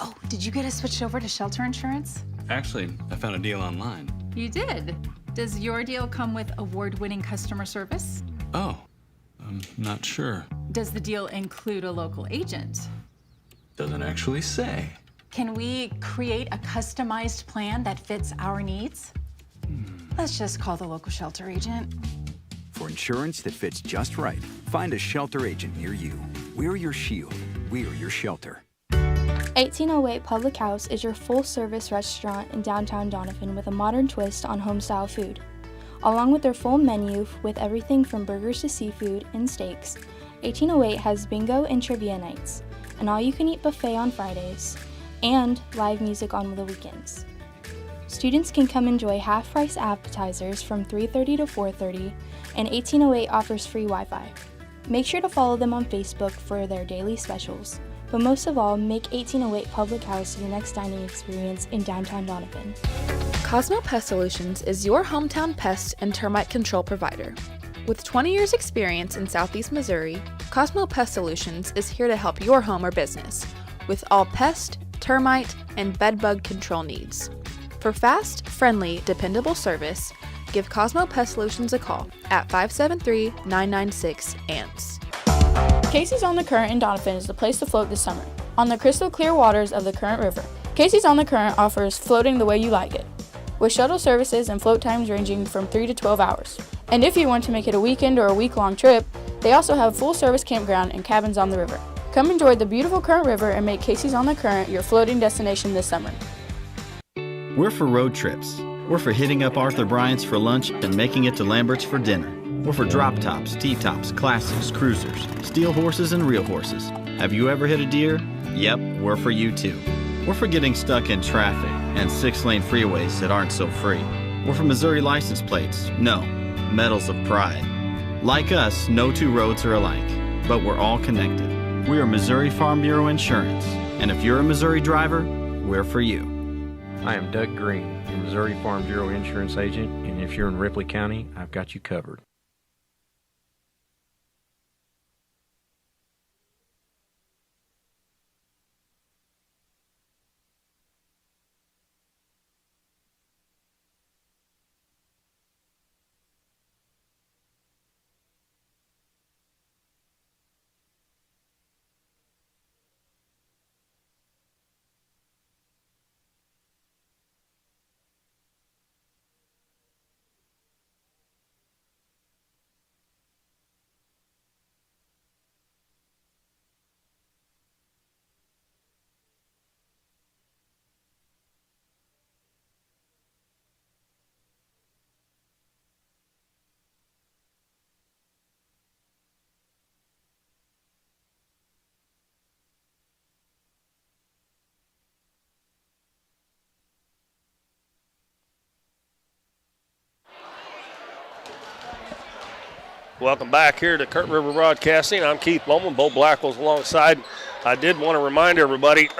Oh, did you get us switched over to shelter insurance?
Actually, I found a deal online.
You did. Does your deal come with award-winning customer service?
Oh, I'm not sure.
Does the deal include a local agent?
Doesn't actually say.
Can we create a customized plan that fits our needs? Let's just call the local shelter agent.
For insurance that fits just right, find a shelter agent near you. We're your shield. We're your shelter.
1808 Public House is your full-service restaurant in downtown Doniphan with a modern twist on home-style food. Along with their full menu with everything from burgers to seafood and steaks, 1808 has bingo and trivia nights, an all-you-can-eat buffet on Fridays, and live music on the weekends. Students can come enjoy half-price appetizers from 3:30 to 4:30, and 1808 offers free Wi-Fi. Make sure to follow them on Facebook for their daily specials. But most of all, make 1808 Public House your next dining experience in downtown Doniphan.
Cosmo Pest Solutions is your hometown pest and termite control provider. With 20 years experience in Southeast Missouri, Cosmo Pest Solutions is here to help your home or business with all pest, termite, and bedbug control needs. For fast, friendly, dependable service, give Cosmo Pest Solutions a call at 573-996-ANTS.
Casey's on the Current in Doniphan is the place to float this summer. On the crystal clear waters of the Current River, Casey's on the Current offers floating the way you like it, with shuttle services and float times ranging from 3 to 12 hours. And if you want to make it a weekend or a week-long trip, they also have full-service campground and cabins on the river. Come enjoy the beautiful Current River and make Casey's on the Current your floating destination this summer.
We're for road trips. We're for hitting up Arthur Bryant's for lunch and making it to Lambert's for dinner. We're for drop tops, T-tops, classics, cruisers, steel horses, and real horses. Have you ever hit a deer? Yep, we're for you too. We're for getting stuck in traffic and 6-lane freeways that aren't so free. We're for Missouri license plates. No, medals of pride. Like us, no two roads are alike, but we're all connected. We are Missouri Farm Bureau Insurance, and if you're a Missouri driver, we're for you.
I am Doug Green, your Missouri Farm Bureau Insurance Agent, and if you're in Ripley County, I've got you covered.
Welcome back here to Current River Broadcasting. I'm Keith Bowman. Bo Blackwell's alongside. I did want to remind everybody,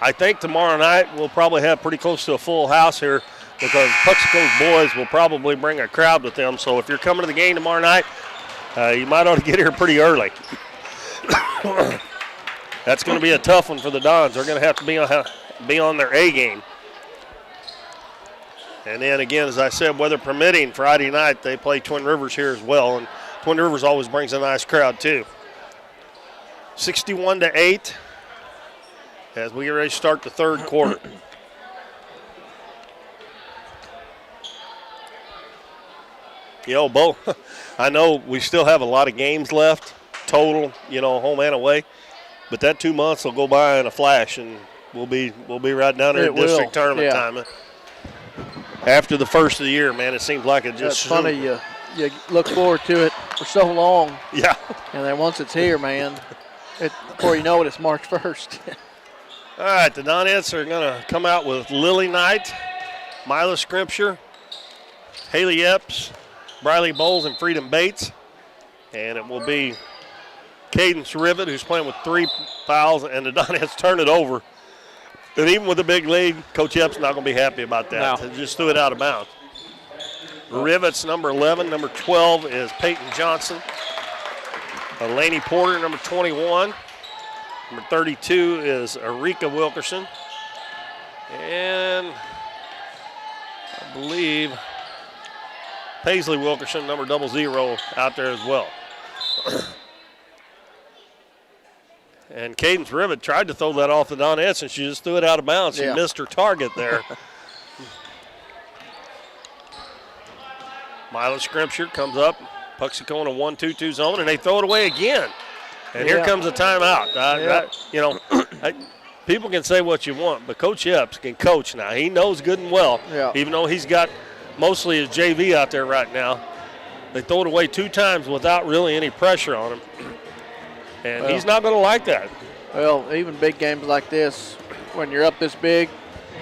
I think tomorrow night we'll probably have pretty close to a full house here because Puxico's boys will probably bring a crowd with them. So if you're coming to the game tomorrow night, you might ought to get here pretty early. That's going to be a tough one for the Dons. They're going to have to be on their A game. And then again, as I said, weather permitting, Friday night they play Twin Rivers here as well. And Twin Rivers always brings a nice crowd too. 61-8 as we get ready to start the third quarter. Bo, I know we still have a lot of games left, total, home and away. But that 2 months will go by in a flash, and we'll be right down there at district tournament time. After the first of the year, man, it seems like it just.
It's funny, you look forward to it for so long.
Yeah.
And then once it's here, man, before you know it, it's March 1st.
All right, the Donettes are going to come out with Lily Knight, Mila Scrimpture, Haley Epps, Briley Bowles, and Freedom Bates. And it will be Cadence Rivet, who's playing with 3 fouls, and the Donettes turn it over. And even with a big lead, Coach Epps not going to be happy about that. No. They just threw it out of bounds. Rivet's number 11. Number 12 is Peyton Johnson. Laney Porter, number 21. Number 32 is Erika Wilkerson. And I believe Paisley Wilkerson, number 00, out there as well. And Cadence Rivet tried to throw that off the Donettes, and she just threw it out of bounds. She missed her target there. Mila Scripture comes up, Puxico in a 1-2-2 zone, and they throw it away again. And here comes a timeout. People can say what you want, but Coach Epps can coach now. He knows good and well, even though he's got mostly his JV out there right now. They throw it away 2 times without really any pressure on him. And he's not going to like that.
Well, even big games like this, when you're up this big,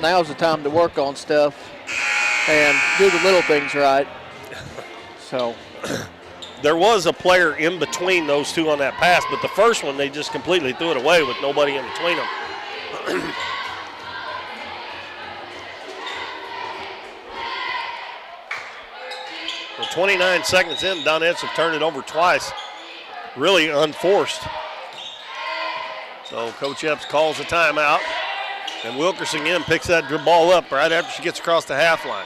now's the time to work on stuff and do the little things right. So
there was a player in between those two on that pass, but the first one they just completely threw it away with nobody in between them. Well, 29 seconds in, Donettes have turned it over twice, really unforced. So Coach Epps calls a timeout, and Wilkerson again picks that ball up right after she gets across the half line.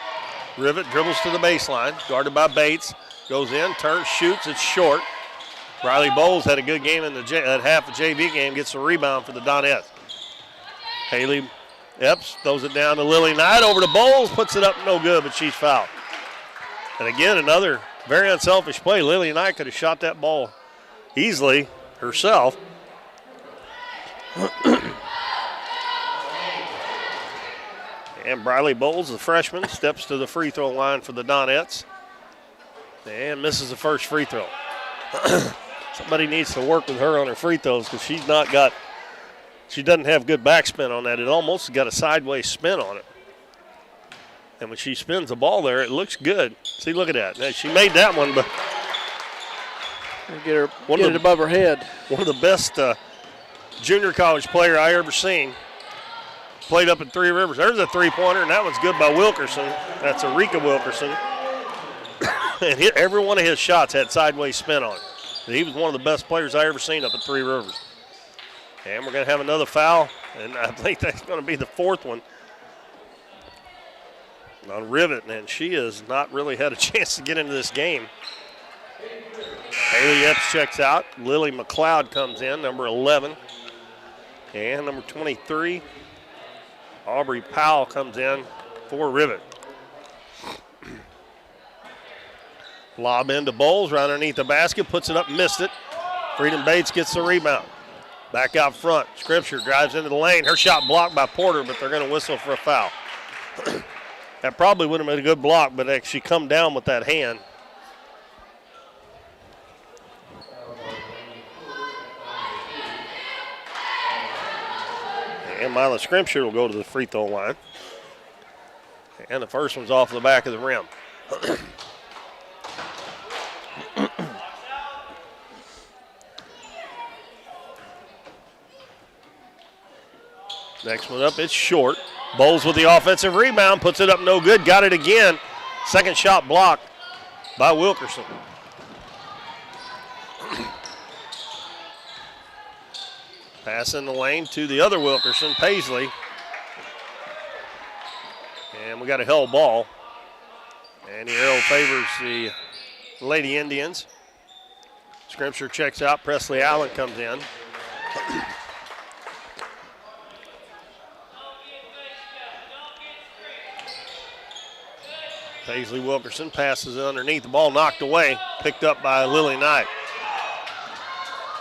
Rivet dribbles to the baseline, guarded by Bates, goes in, turns, shoots, it's short. Riley Bowles had a good game in that half of JV game, gets the rebound for the Donettes. Haley Epps throws it down to Lily Knight, over to Bowles, puts it up, no good, but she's fouled. And again, another very unselfish play. Lily Knight could have shot that ball easily herself. And Briley Bowles, the freshman, steps to the free throw line for the Donettes and misses the first free throw. Somebody needs to work with her on her free throws because she doesn't have good backspin on that. It almost got a sideways spin on it. And when she spins the ball there, it looks good. See, look at that. Now, she made that one, but
get it above her head.
One of the best junior college player I ever seen. Played up at Three Rivers. There's a three-pointer, and that one's good by Wilkerson. That's Erika Wilkerson. And every one of his shots had sideways spin on it. He was one of the best players I ever seen up at Three Rivers. And we're going to have another foul, and I think that's going to be the 4th one on Rivet, and she has not really had a chance to get into this game. Haley Epps checks out. Lily McLeod comes in, number 11. And number 23, Aubrey Powell comes in for Rivet. Lob into Bowles right underneath the basket, puts it up, missed it. Freedom Bates gets the rebound. Back out front, Scripture drives into the lane. Her shot blocked by Porter, but they're going to whistle for a foul. That probably would have been a good block, but she come down with that hand. And Mila Scripture will go to the free throw line. And the first one's off the back of the rim. Next one up, it's short. Bowles with the offensive rebound, puts it up no good, got it again. Second shot blocked by Wilkerson. Pass in the lane to the other Wilkerson, Paisley. And we got a held ball. And the arrow favors the Lady Indians. Scripture checks out, Presley Allen comes in. Paisley Wilkerson passes it underneath, the ball knocked away, picked up by Lily Knight.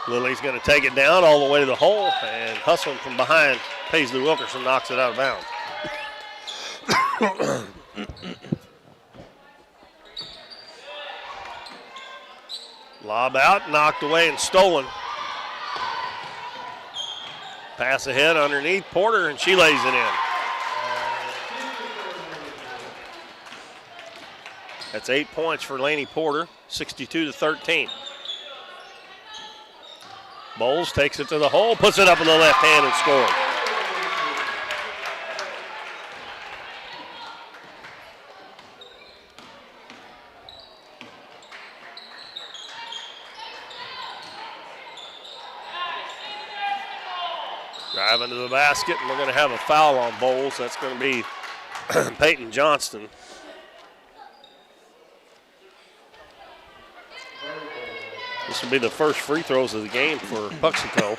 Lily's going to take it down all the way to the hole, and hustling from behind, Paisley Wilkerson knocks it out of bounds. Lob out, knocked away and stolen. Pass ahead underneath Porter, and she lays it in. That's 8 points for Laney Porter, 62-13. Bowles takes it to the hole, puts it up in the left hand and scores. Driving to the basket, and we're going to have a foul on Bowles. That's going to be Peyton Johnston. This will be the first free throws of the game for Puxico.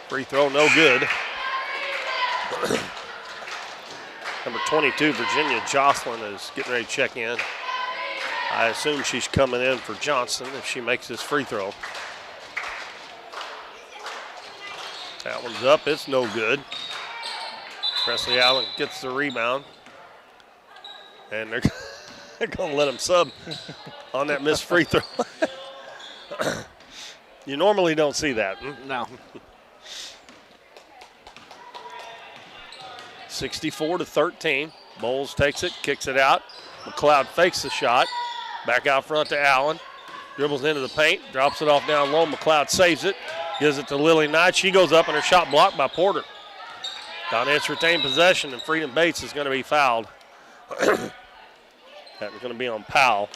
Free throw, no good. Number 22, Virginia Jocelyn, is getting ready to check in. I assume she's coming in for Johnston if she makes this free throw. That one's up, it's no good. Presley Allen gets the rebound. And they're going to let him sub on that missed free throw. You normally don't see that.
No.
64-13. Bowles takes it, kicks it out. McLeod fakes the shot. Back out front to Allen. Dribbles into the paint, drops it off down low. McLeod saves it, gives it to Lily Knight. She goes up and her shot blocked by Porter. Donettes retain possession, and Freedom Bates is going to be fouled. That's going to be on Powell.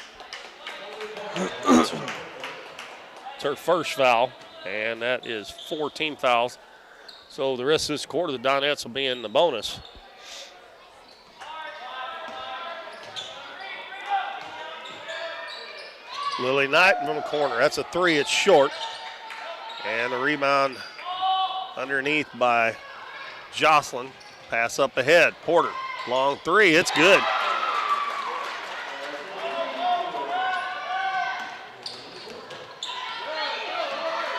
It's her first foul, and that is 14 fouls. So the rest of this quarter, the Donettes will be in the bonus. Lily Knight from the corner. That's a three. It's short. And the rebound underneath by Jocelyn. Pass up ahead. Porter. Long three. It's good.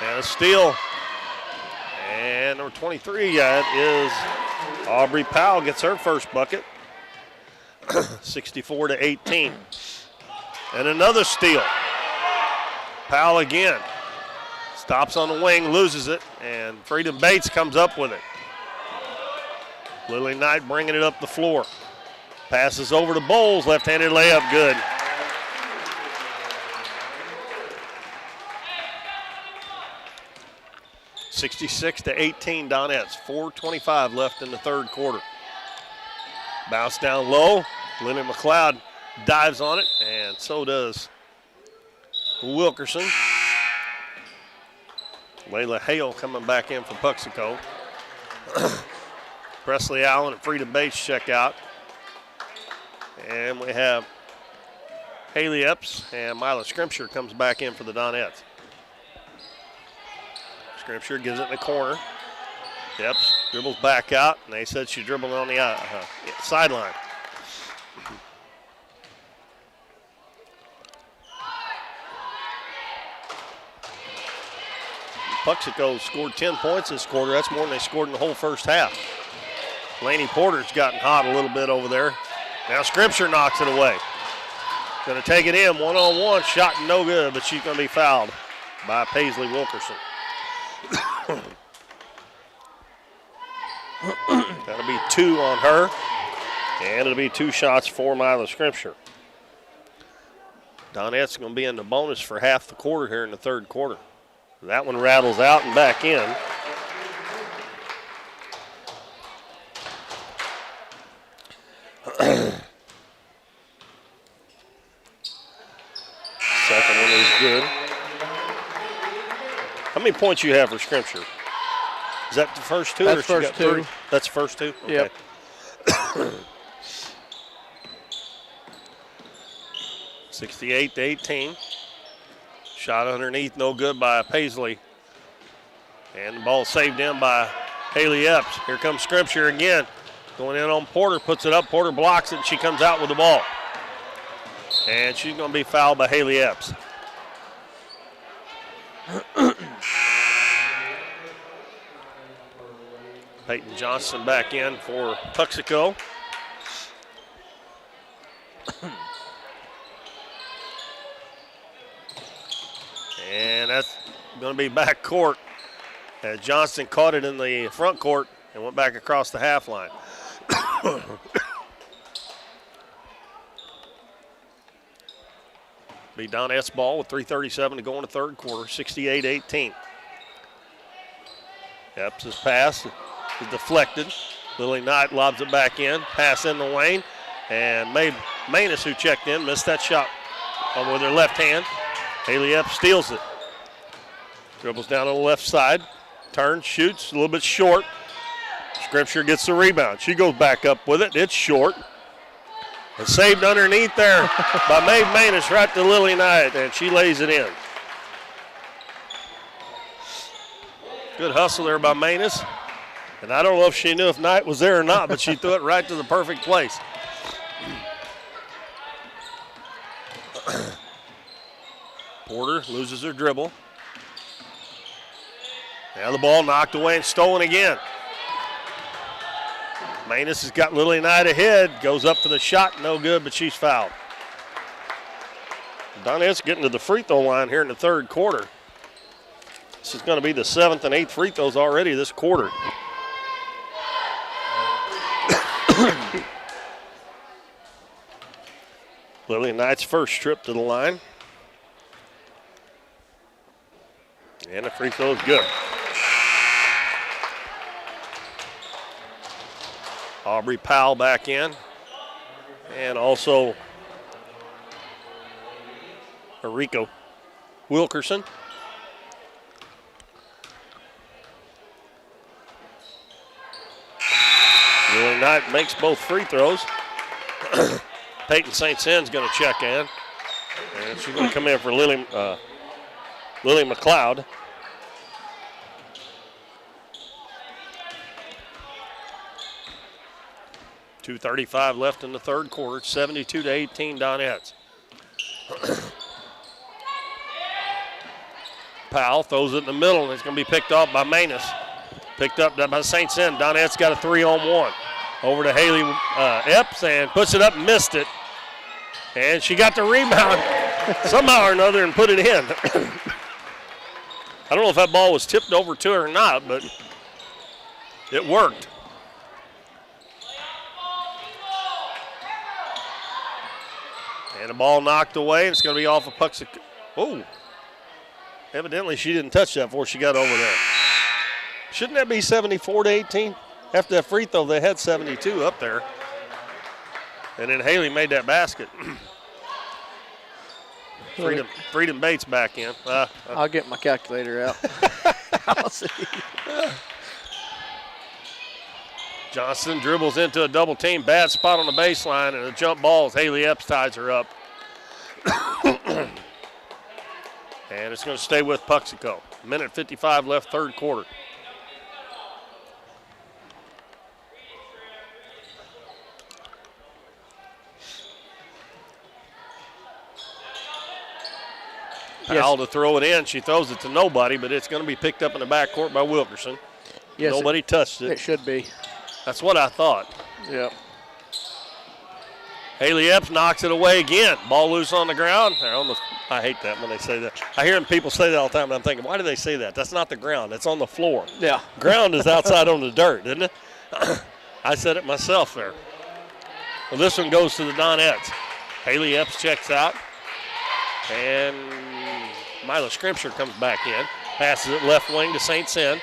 And a steal. And number 23, that is Aubrey Powell, gets her first bucket. 64-18. And another steal. Powell again. Stops on the wing, loses it, and Freedom Bates comes up with it. Lily Knight bringing it up the floor. Passes over to Bowles, left-handed layup, good. (66-18) Donettes. 4:25 left in the third quarter. Bounce down low. Lily McLeod dives on it, and so does Wilkerson. Layla Hale coming back in for Puxico. Presley Allen and Freedom Bates check out. And we have Haley Epps and Mila Scrimshire comes back in for the Donettes. Scrimshire gives it in the corner. Epps dribbles back out, and they said she dribbled on the sideline. Puxico scored 10 points this quarter. That's more than they scored in the whole first half. Laney Porter's gotten hot a little bit over there. Now Scrimshire knocks it away. Going to take it in, one-on-one, shot no good, but she's going to be fouled by Paisley Wilkerson. That'll be 2 on her, and it'll be 2 shots for Mila Scrimshire. Donette's going to be in the bonus for half the quarter here in the third quarter. That one rattles out and back in. Second one is good. How many points you have for Scrimshire? Is that the first 2?
That's
or
first
she got
2.
3? That's the first 2? Okay.
Yep.
68-18. Shot underneath, no good by Paisley. And the ball saved in by Haley Epps. Here comes Scrimshire again. Going in on Porter, puts it up. Porter blocks it, and she comes out with the ball. And she's going to be fouled by Haley Epps. Peyton Johnson back in for Puxico. And that's going to be back court. As Johnston caught it in the front court and went back across the half line. Be Donette's ball with 3:37 to go in the third quarter, 68-18. Epps' pass is deflected. Lily Knight lobs it back in. Pass in the lane. And Mavis, who checked in, missed that shot. with her left hand. Haley Epps steals it. Dribbles down on the left side. Turns, shoots, a little bit short. Scripture gets the rebound. She goes back up with it. It's short. And saved underneath there by Maeve Manus right to Lily Knight, and she lays it in. Good hustle there by Manus. And I don't know if she knew if Knight was there or not, but she threw it right to the perfect place. Porter loses her dribble. Now the ball knocked away and stolen again. Manus has got Lily Knight ahead. Goes up for the shot, no good, but she's fouled. Donettes getting to the free throw line here in the third quarter. This is going to be the 7th and 8th free throws already this quarter. Lily Knight's first trip to the line. And the free throw is good. Aubrey Powell back in. And also Erika Wilkerson. Lily Knight makes both free throws. Peyton St. Cynn's going to check in. And she's going to come in for Lily McLeod. .235 left in the third quarter, 72-18 Donettes. Powell throws it in the middle, and it's going to be picked off by Manus. Picked up by St. Cyn. Donettes got a 3-on-1. Over to Haley Epps and puts it up and missed it. And she got the rebound somehow or another and put it in. I don't know if that ball was tipped over to her or not, but it worked. And the ball knocked away, and it's going to be off of Puxico. Oh, evidently she didn't touch that before she got over there. Shouldn't that be 74-18? After that free throw, they had 72 up there. And then Haley made that basket. Freedom Bates back in.
I'll get my calculator out. I'll see.
Johnson dribbles into a double team. Bad spot on the baseline, and a jump ball as Haley Epps ties her up. And it's going to stay with Puxico. 1:55 left, third quarter. Powell to throw it in. She throws it to nobody, but it's going to be picked up in the backcourt by Wilkerson.
Yes,
nobody touched it.
It should be.
That's what I thought.
Yep.
Haley Epps knocks it away again. Ball loose on the ground. I hate that when they say that. I hear people say that all the time, and I'm thinking, why do they say that? That's not the ground. That's on the floor.
Yeah.
Ground is outside on the dirt, isn't it? I said it myself there. Well, this one goes to the Donettes. Haley Epps checks out. And Mila Scripture comes back in. Passes it left wing to St. Cyn.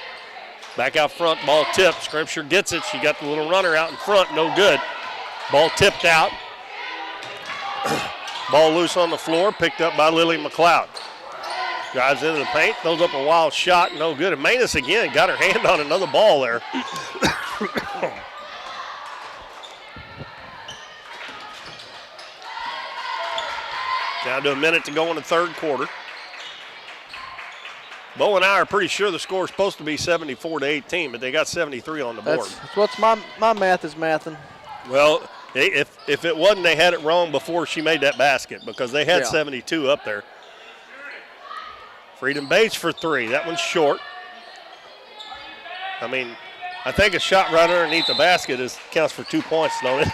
Back out front, ball tipped. Scripture gets it. She got the little runner out in front, no good. Ball tipped out. Ball loose on the floor, picked up by Lily McLeod. Drives into the paint, throws up a wild shot, no good. And Manus again got her hand on another ball there. Down to a minute to go in the third quarter. Bo and I are pretty sure the score is supposed to be 74-18, but they got 73 on the board.
That's what's my math is mathing.
Well, if it wasn't, they had it wrong before she made that basket because they had 72 up there. Freedom Bates for three. That one's short. I mean, I think a shot right underneath the basket counts for 2 points, don't it?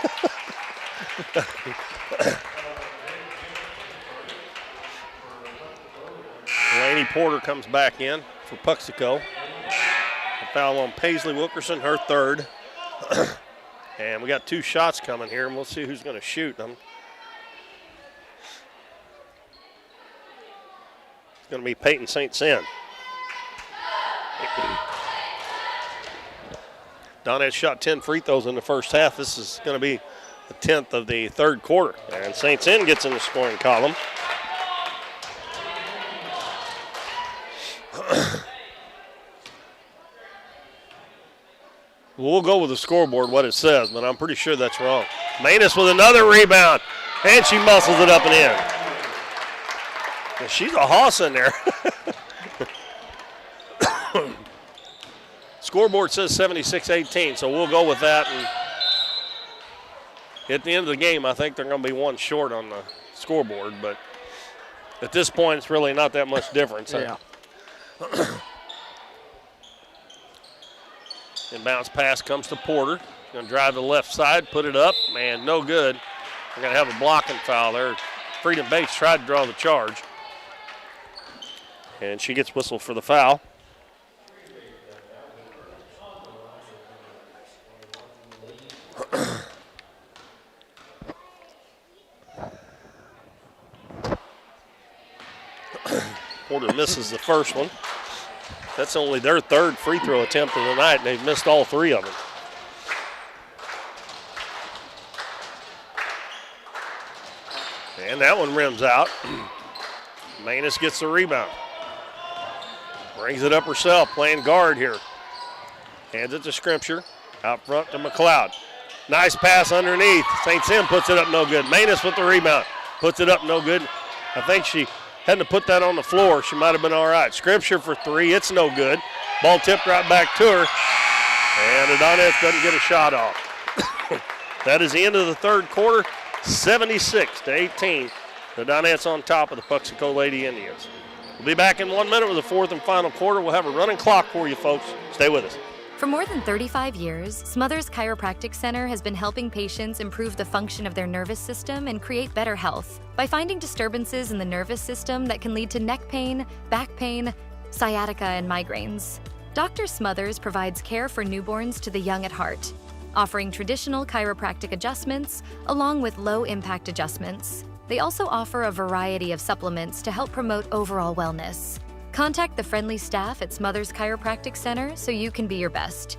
Laney Porter comes back in for Puxico. A foul on Paisley Wilkerson, her third. And we got 2 shots coming here, and we'll see who's going to shoot them. It's going to be Peyton St. Cyn. Donette shot 10 free throws in the first half. This is going to be the 10th of the third quarter. And St. Cyn gets in the scoring column. We'll go with the scoreboard, what it says, but I'm pretty sure that's wrong. Manus with another rebound, and she muscles it up and in. And she's a hoss in there. Scoreboard says 76-18, so we'll go with that. And at the end of the game, I think they're going to be one short on the scoreboard, but at this point, it's really not that much difference.
Yeah.
And bounce pass comes to Porter. Going to drive to the left side, put it up. Man, no good. We're going to have a blocking foul there. Freedom Bates tried to draw the charge. And she gets whistled for the foul. Porter misses the first one. That's only their third free throw attempt of the night, and they've missed all three of them. And that one rims out. Manus gets the rebound. Brings it up herself, playing guard here. Hands it to Scrimpture. Out front to McLeod. Nice pass underneath. St. Sim puts it up, no good. Manus with the rebound. Puts it up, no good. I think she had to put that on the floor. She might have been all right. Scrimpture for three. It's no good. Ball tipped right back to her. And the Donettes doesn't get a shot off. That is the end of the third quarter. 76-18. The Donettes on top of the Puxico Lady Indians. We'll be back in 1 minute with the fourth and final quarter. We'll have a running clock for you folks. Stay with us.
For more than 35 years, Smothers Chiropractic Center has been helping patients improve the function of their nervous system and create better health by finding disturbances in the nervous system that can lead to neck pain, back pain, sciatica, and migraines. Dr. Smothers provides care for newborns to the young at heart, offering traditional chiropractic adjustments along with low-impact adjustments. They also offer a variety of supplements to help promote overall wellness. Contact the friendly staff at Smothers Chiropractic Center so you can be your best.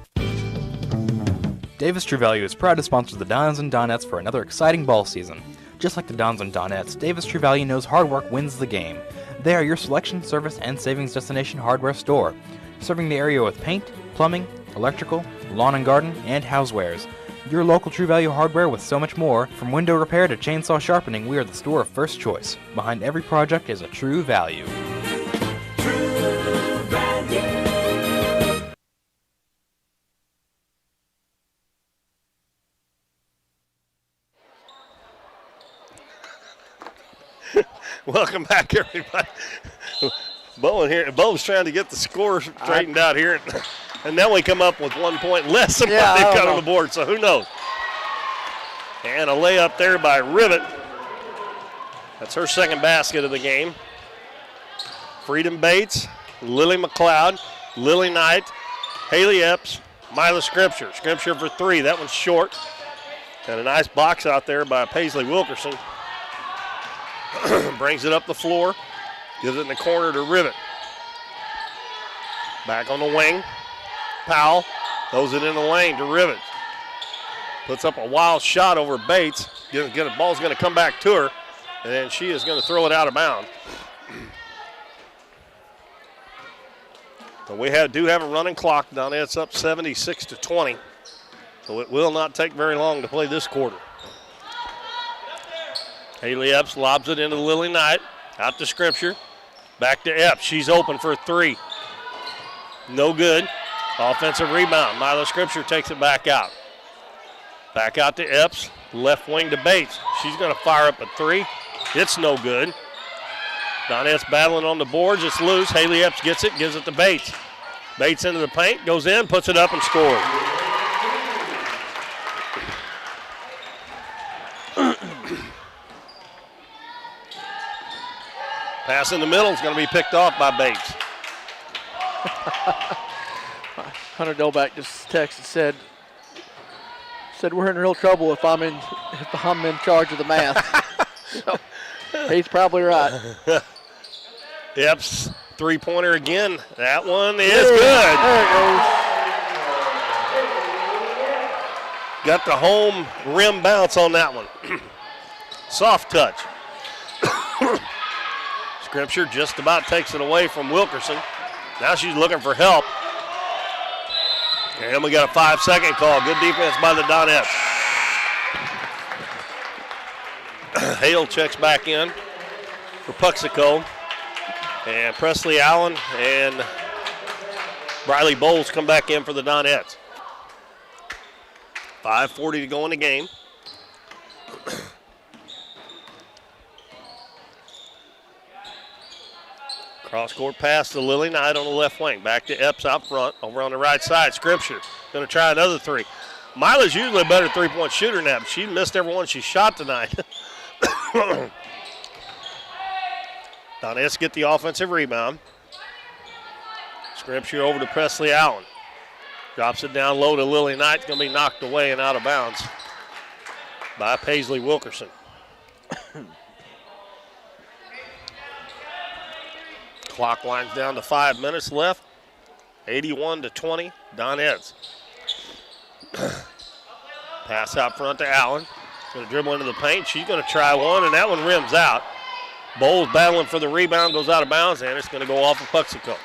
Davis True Value is proud to sponsor the Dons and Donettes for another exciting ball season. Just like the Dons and Donettes, Davis True Value knows hard work wins the game. They are your selection, service, and savings destination hardware store, serving the area with paint, plumbing, electrical, lawn and garden, and housewares. Your local True Value hardware with so much more. From window repair to chainsaw sharpening, we are the store of first choice. Behind every project is a True Value.
Welcome back, everybody. Bo's trying to get the score straightened out here. And now we come up with 1 point less than what they've got on the board, so who knows. And a layup there by Rivet. That's her second basket of the game. Freedom Bates, Lily McLeod, Lily Knight, Haley Epps, Mila Scrimpture. Scrimpture for three. That one's short. And a nice box out there by Paisley Wilkerson. Brings it up the floor. Gives it in the corner to Rivet. Back on the wing. Powell throws it in the lane to Rivet. Puts up a wild shot over Bates. The ball's going to come back to her. And then she is going to throw it out of bounds. So we do have a running clock down there. It's up 76-20. So it will not take very long to play this quarter. Haley Epps lobs it into Lily Knight. Out to Scrimpture. Back to Epps. She's open for three. No good. Offensive rebound. Mila Scrimpture takes it back out. Back out to Epps. Left wing to Bates. She's going to fire up a three. It's no good. Donettes battling on the boards. It's loose. Haley Epps gets it, gives it to Bates. Bates into the paint, goes in, puts it up and scores. Pass in the middle is going to be picked off by Bates.
Hunter Delback just texted, said we're in real trouble if I'm in charge of the math. So he's probably right.
Epps, three-pointer again. That one is good.
There it goes.
Got the home rim bounce on that one. Soft touch. Scrimpture just about takes it away from Wilkerson. Now she's looking for help. And we got a 5-second call. Good defense by the Donettes. Hale checks back in for Puxico. And Presley Allen and Briley Bowles come back in for the Donettes. 5:40 to go in the game. Cross-court pass to Lily Knight on the left wing. Back to Epps out front, over on the right side. Scripture going to try another three. Mila's usually a better three-point shooter than that, but she missed every one she shot tonight. Donettes get the offensive rebound. Scripture over to Presley Allen. Drops it down low to Lily Knight. It's going to be knocked away and out of bounds by Paisley Wilkerson. Clock winds down to 5 minutes left. 81-20, Donettes. Pass out front to Allen. Going to dribble into the paint. She's going to try one, and that one rims out. Bowles battling for the rebound, goes out of bounds, and it's going to go off of Puxico.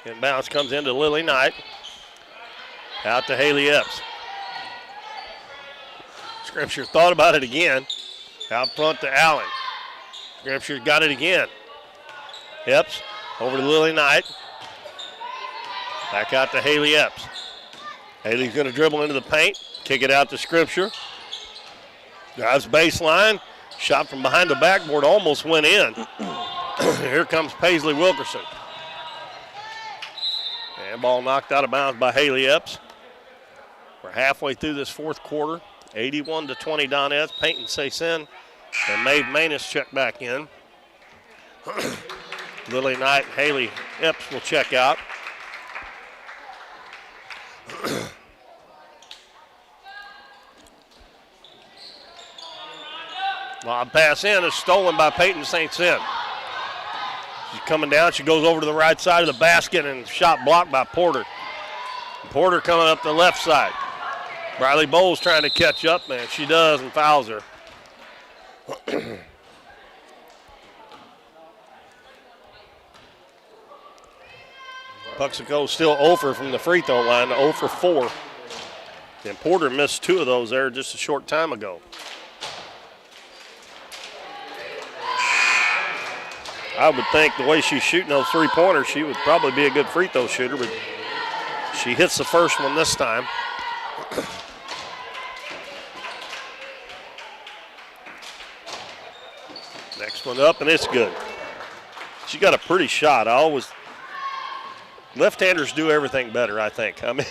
Inbounds comes into Lily Knight. Out to Haley Epps. Scripture thought about it again. Out front to Allen. Scripture got it again. Epps over to Lily Knight. Back out to Haley Epps. Haley's going to dribble into the paint. Kick it out to Scripture. Drives baseline. Shot from behind the backboard almost went in. Here comes Paisley Wilkerson. And ball knocked out of bounds by Haley Epps. We're halfway through this fourth quarter. 81-20 Donettes. Peyton Saysen and Maeve Manus check back in. Lily Knight and Haley Epps will check out. Lob pass in is stolen by Peyton St. Cyr. She's coming down. She goes over to the right side of the basket and shot blocked by Porter. Porter coming up the left side. Briley Bowles trying to catch up, man. She does and fouls her. Puxico still 0 from the free throw line, 0 for 4. And Porter missed 2 of those there just a short time ago. I would think the way she's shooting those three-pointers, she would probably be a good free throw shooter, but she hits the first one this time. Next one up, and it's good. She got a pretty shot. Left-handers do everything better, I think. I mean,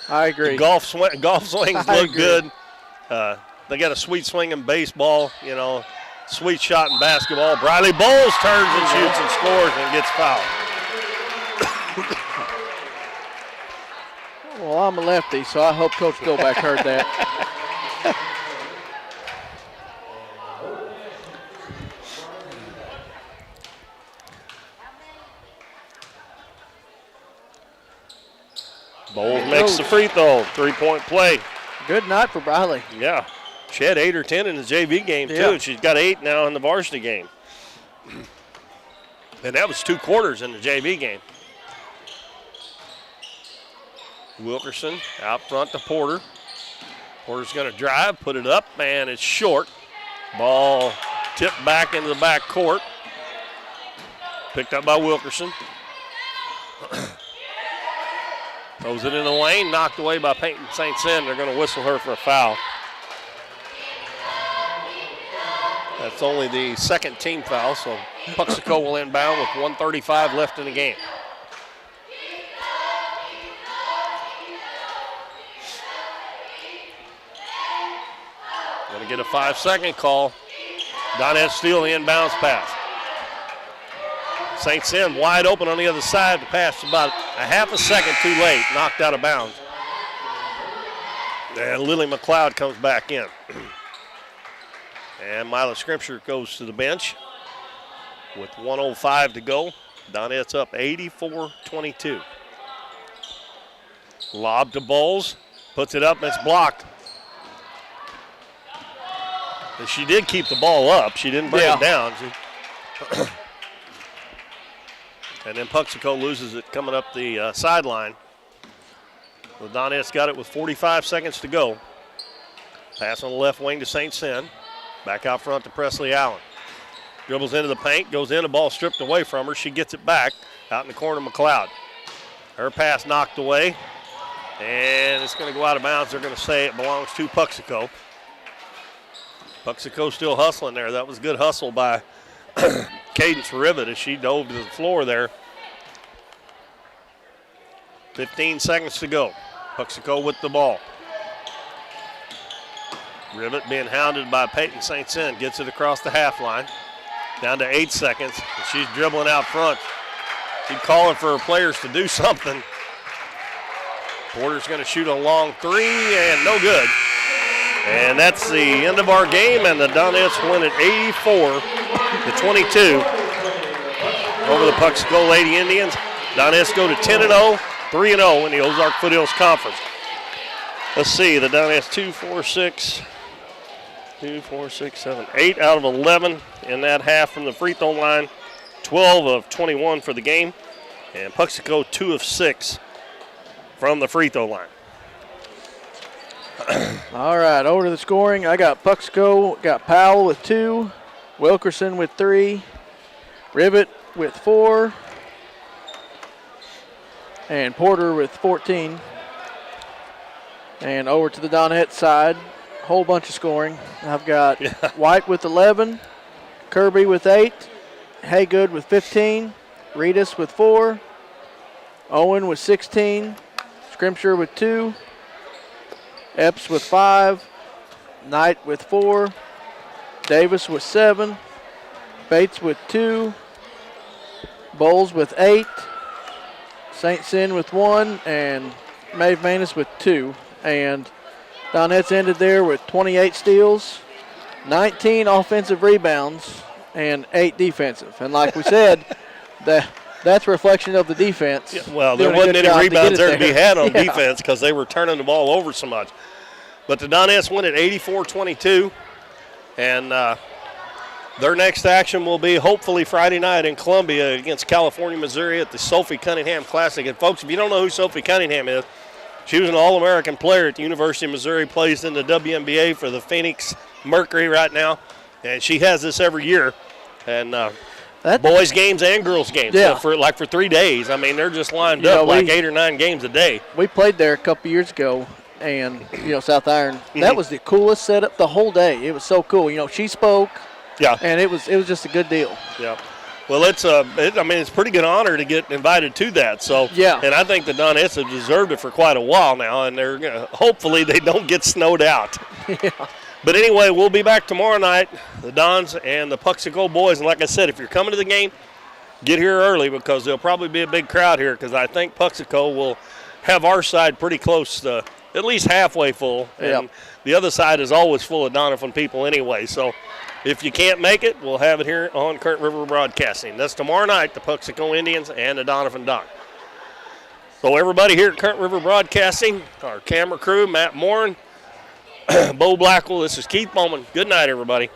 I agree.
Golf swings look good. They got a sweet swing in baseball, you know. Sweet shot in basketball. Briley Bowles turns and shoots and scores and gets fouled.
Well, I'm a lefty, so I hope Coach Goback heard that.
Bowles makes the free throw. 3-point play.
Good night for Briley.
Yeah. She had 8 or 10 in the JV game, too. She's got 8 now in the varsity game. And that was 2 quarters in the JV game. Wilkerson out front to Porter. Porter's going to drive, put it up, and it's short. Ball tipped back into the back court. Picked up by Wilkerson. Throws it in the lane, knocked away by Peyton St. Cyr. They're going to whistle her for a foul. That's only the second team foul, so Puxico will inbound with 1:35 left in the game. Going to get a 5-second call. Donettes steal the inbounds pass. St. Cyr wide open on the other side. The pass about a half a second too late, knocked out of bounds. And Lily McLeod comes back in. And Mila Scripture goes to the bench with 1:05 to go. Donettes up 84-22. Lob to Bowles. Puts it up, and it's blocked. And she did keep the ball up. She didn't bring it down. And then Puxico loses it coming up the sideline. The Donettes got it with 45 seconds to go. Pass on the left wing to St. Cyr. Back out front to Presley Allen. Dribbles into the paint, goes in, the ball stripped away from her. She gets it back out in the corner, McLeod. Her pass knocked away, and it's going to go out of bounds. They're going to say it belongs to Puxico. Puxico still hustling there. That was good hustle by Cadence Rivet as she dove to the floor there. 15 seconds to go. Puxico with the ball. Rivet being hounded by Peyton St. Cyr. Gets it across the half line. Down to 8 seconds. And she's dribbling out front. She's calling for her players to do something. Porter's going to shoot a long three, and no good. And that's the end of our game, and the Donettes win at 84-22 over the Puxico Lady Indians. Donettes go to 10-0, 3-0 in the Ozark Foothills Conference. Let's see, the Donettes 8 out of 11 in that half from the free throw line, 12 of 21 for the game, and Puxico 2 of 6 from the free throw line.
All right, over to the scoring. I got Puxico, got Powell with 2, Wilkerson with 3, Rivet with 4, and Porter with 14. And over to the Donette side, whole bunch of scoring. I've got White with 11, Kirby with 8, Haygood with 15, Reedus with 4, Owen with 16, Scrimshire with 2, Epps with 5, Knight with 4, Davis with 7, Bates with 2, Bowles with 8, St. Cyr with 1, and Maeve Manus with 2. And Donettes ended there with 28 steals, 19 offensive rebounds, and 8 defensive. And like we said, that's a reflection of the defense.
Yeah, well, there wasn't any rebounds there to be had on defense because they were turning the ball over so much. But the Donettes win at 84-22, and their next action will be hopefully Friday night in Columbia against California, Missouri at the Sophie Cunningham Classic. And, folks, if you don't know who Sophie Cunningham is, she was an All-American player at the University of Missouri, plays in the WNBA for the Phoenix Mercury right now, and she has this every year. And boys games and girls games.
Yeah.
For 3 days. I mean, they're just lined up like 8 or 9 games a day.
We played there a couple years ago, and, South Iron, that was the coolest setup the whole day. It was so cool. She spoke.
Yeah.
And it was just a good deal.
Yeah. Well, it's a pretty good honor to get invited to that. So, and I think the Donettes have deserved it for quite a while now, and they're hopefully they don't get snowed out.
Yeah.
But anyway, we'll be back tomorrow night, the Dons and the Puxico boys. And like I said, if you're coming to the game, get here early because there'll probably be a big crowd here because I think Puxico will have our side pretty close to at least halfway full. And the other side is always full of Doniphan people anyway. So if you can't make it, we'll have it here on Current River Broadcasting. That's tomorrow night, the Puxico Indians and the Doniphan Don. So everybody here at Current River Broadcasting, our camera crew, Matt Morin, Bo Blackwell, this is Keith Bowman. Good night, everybody.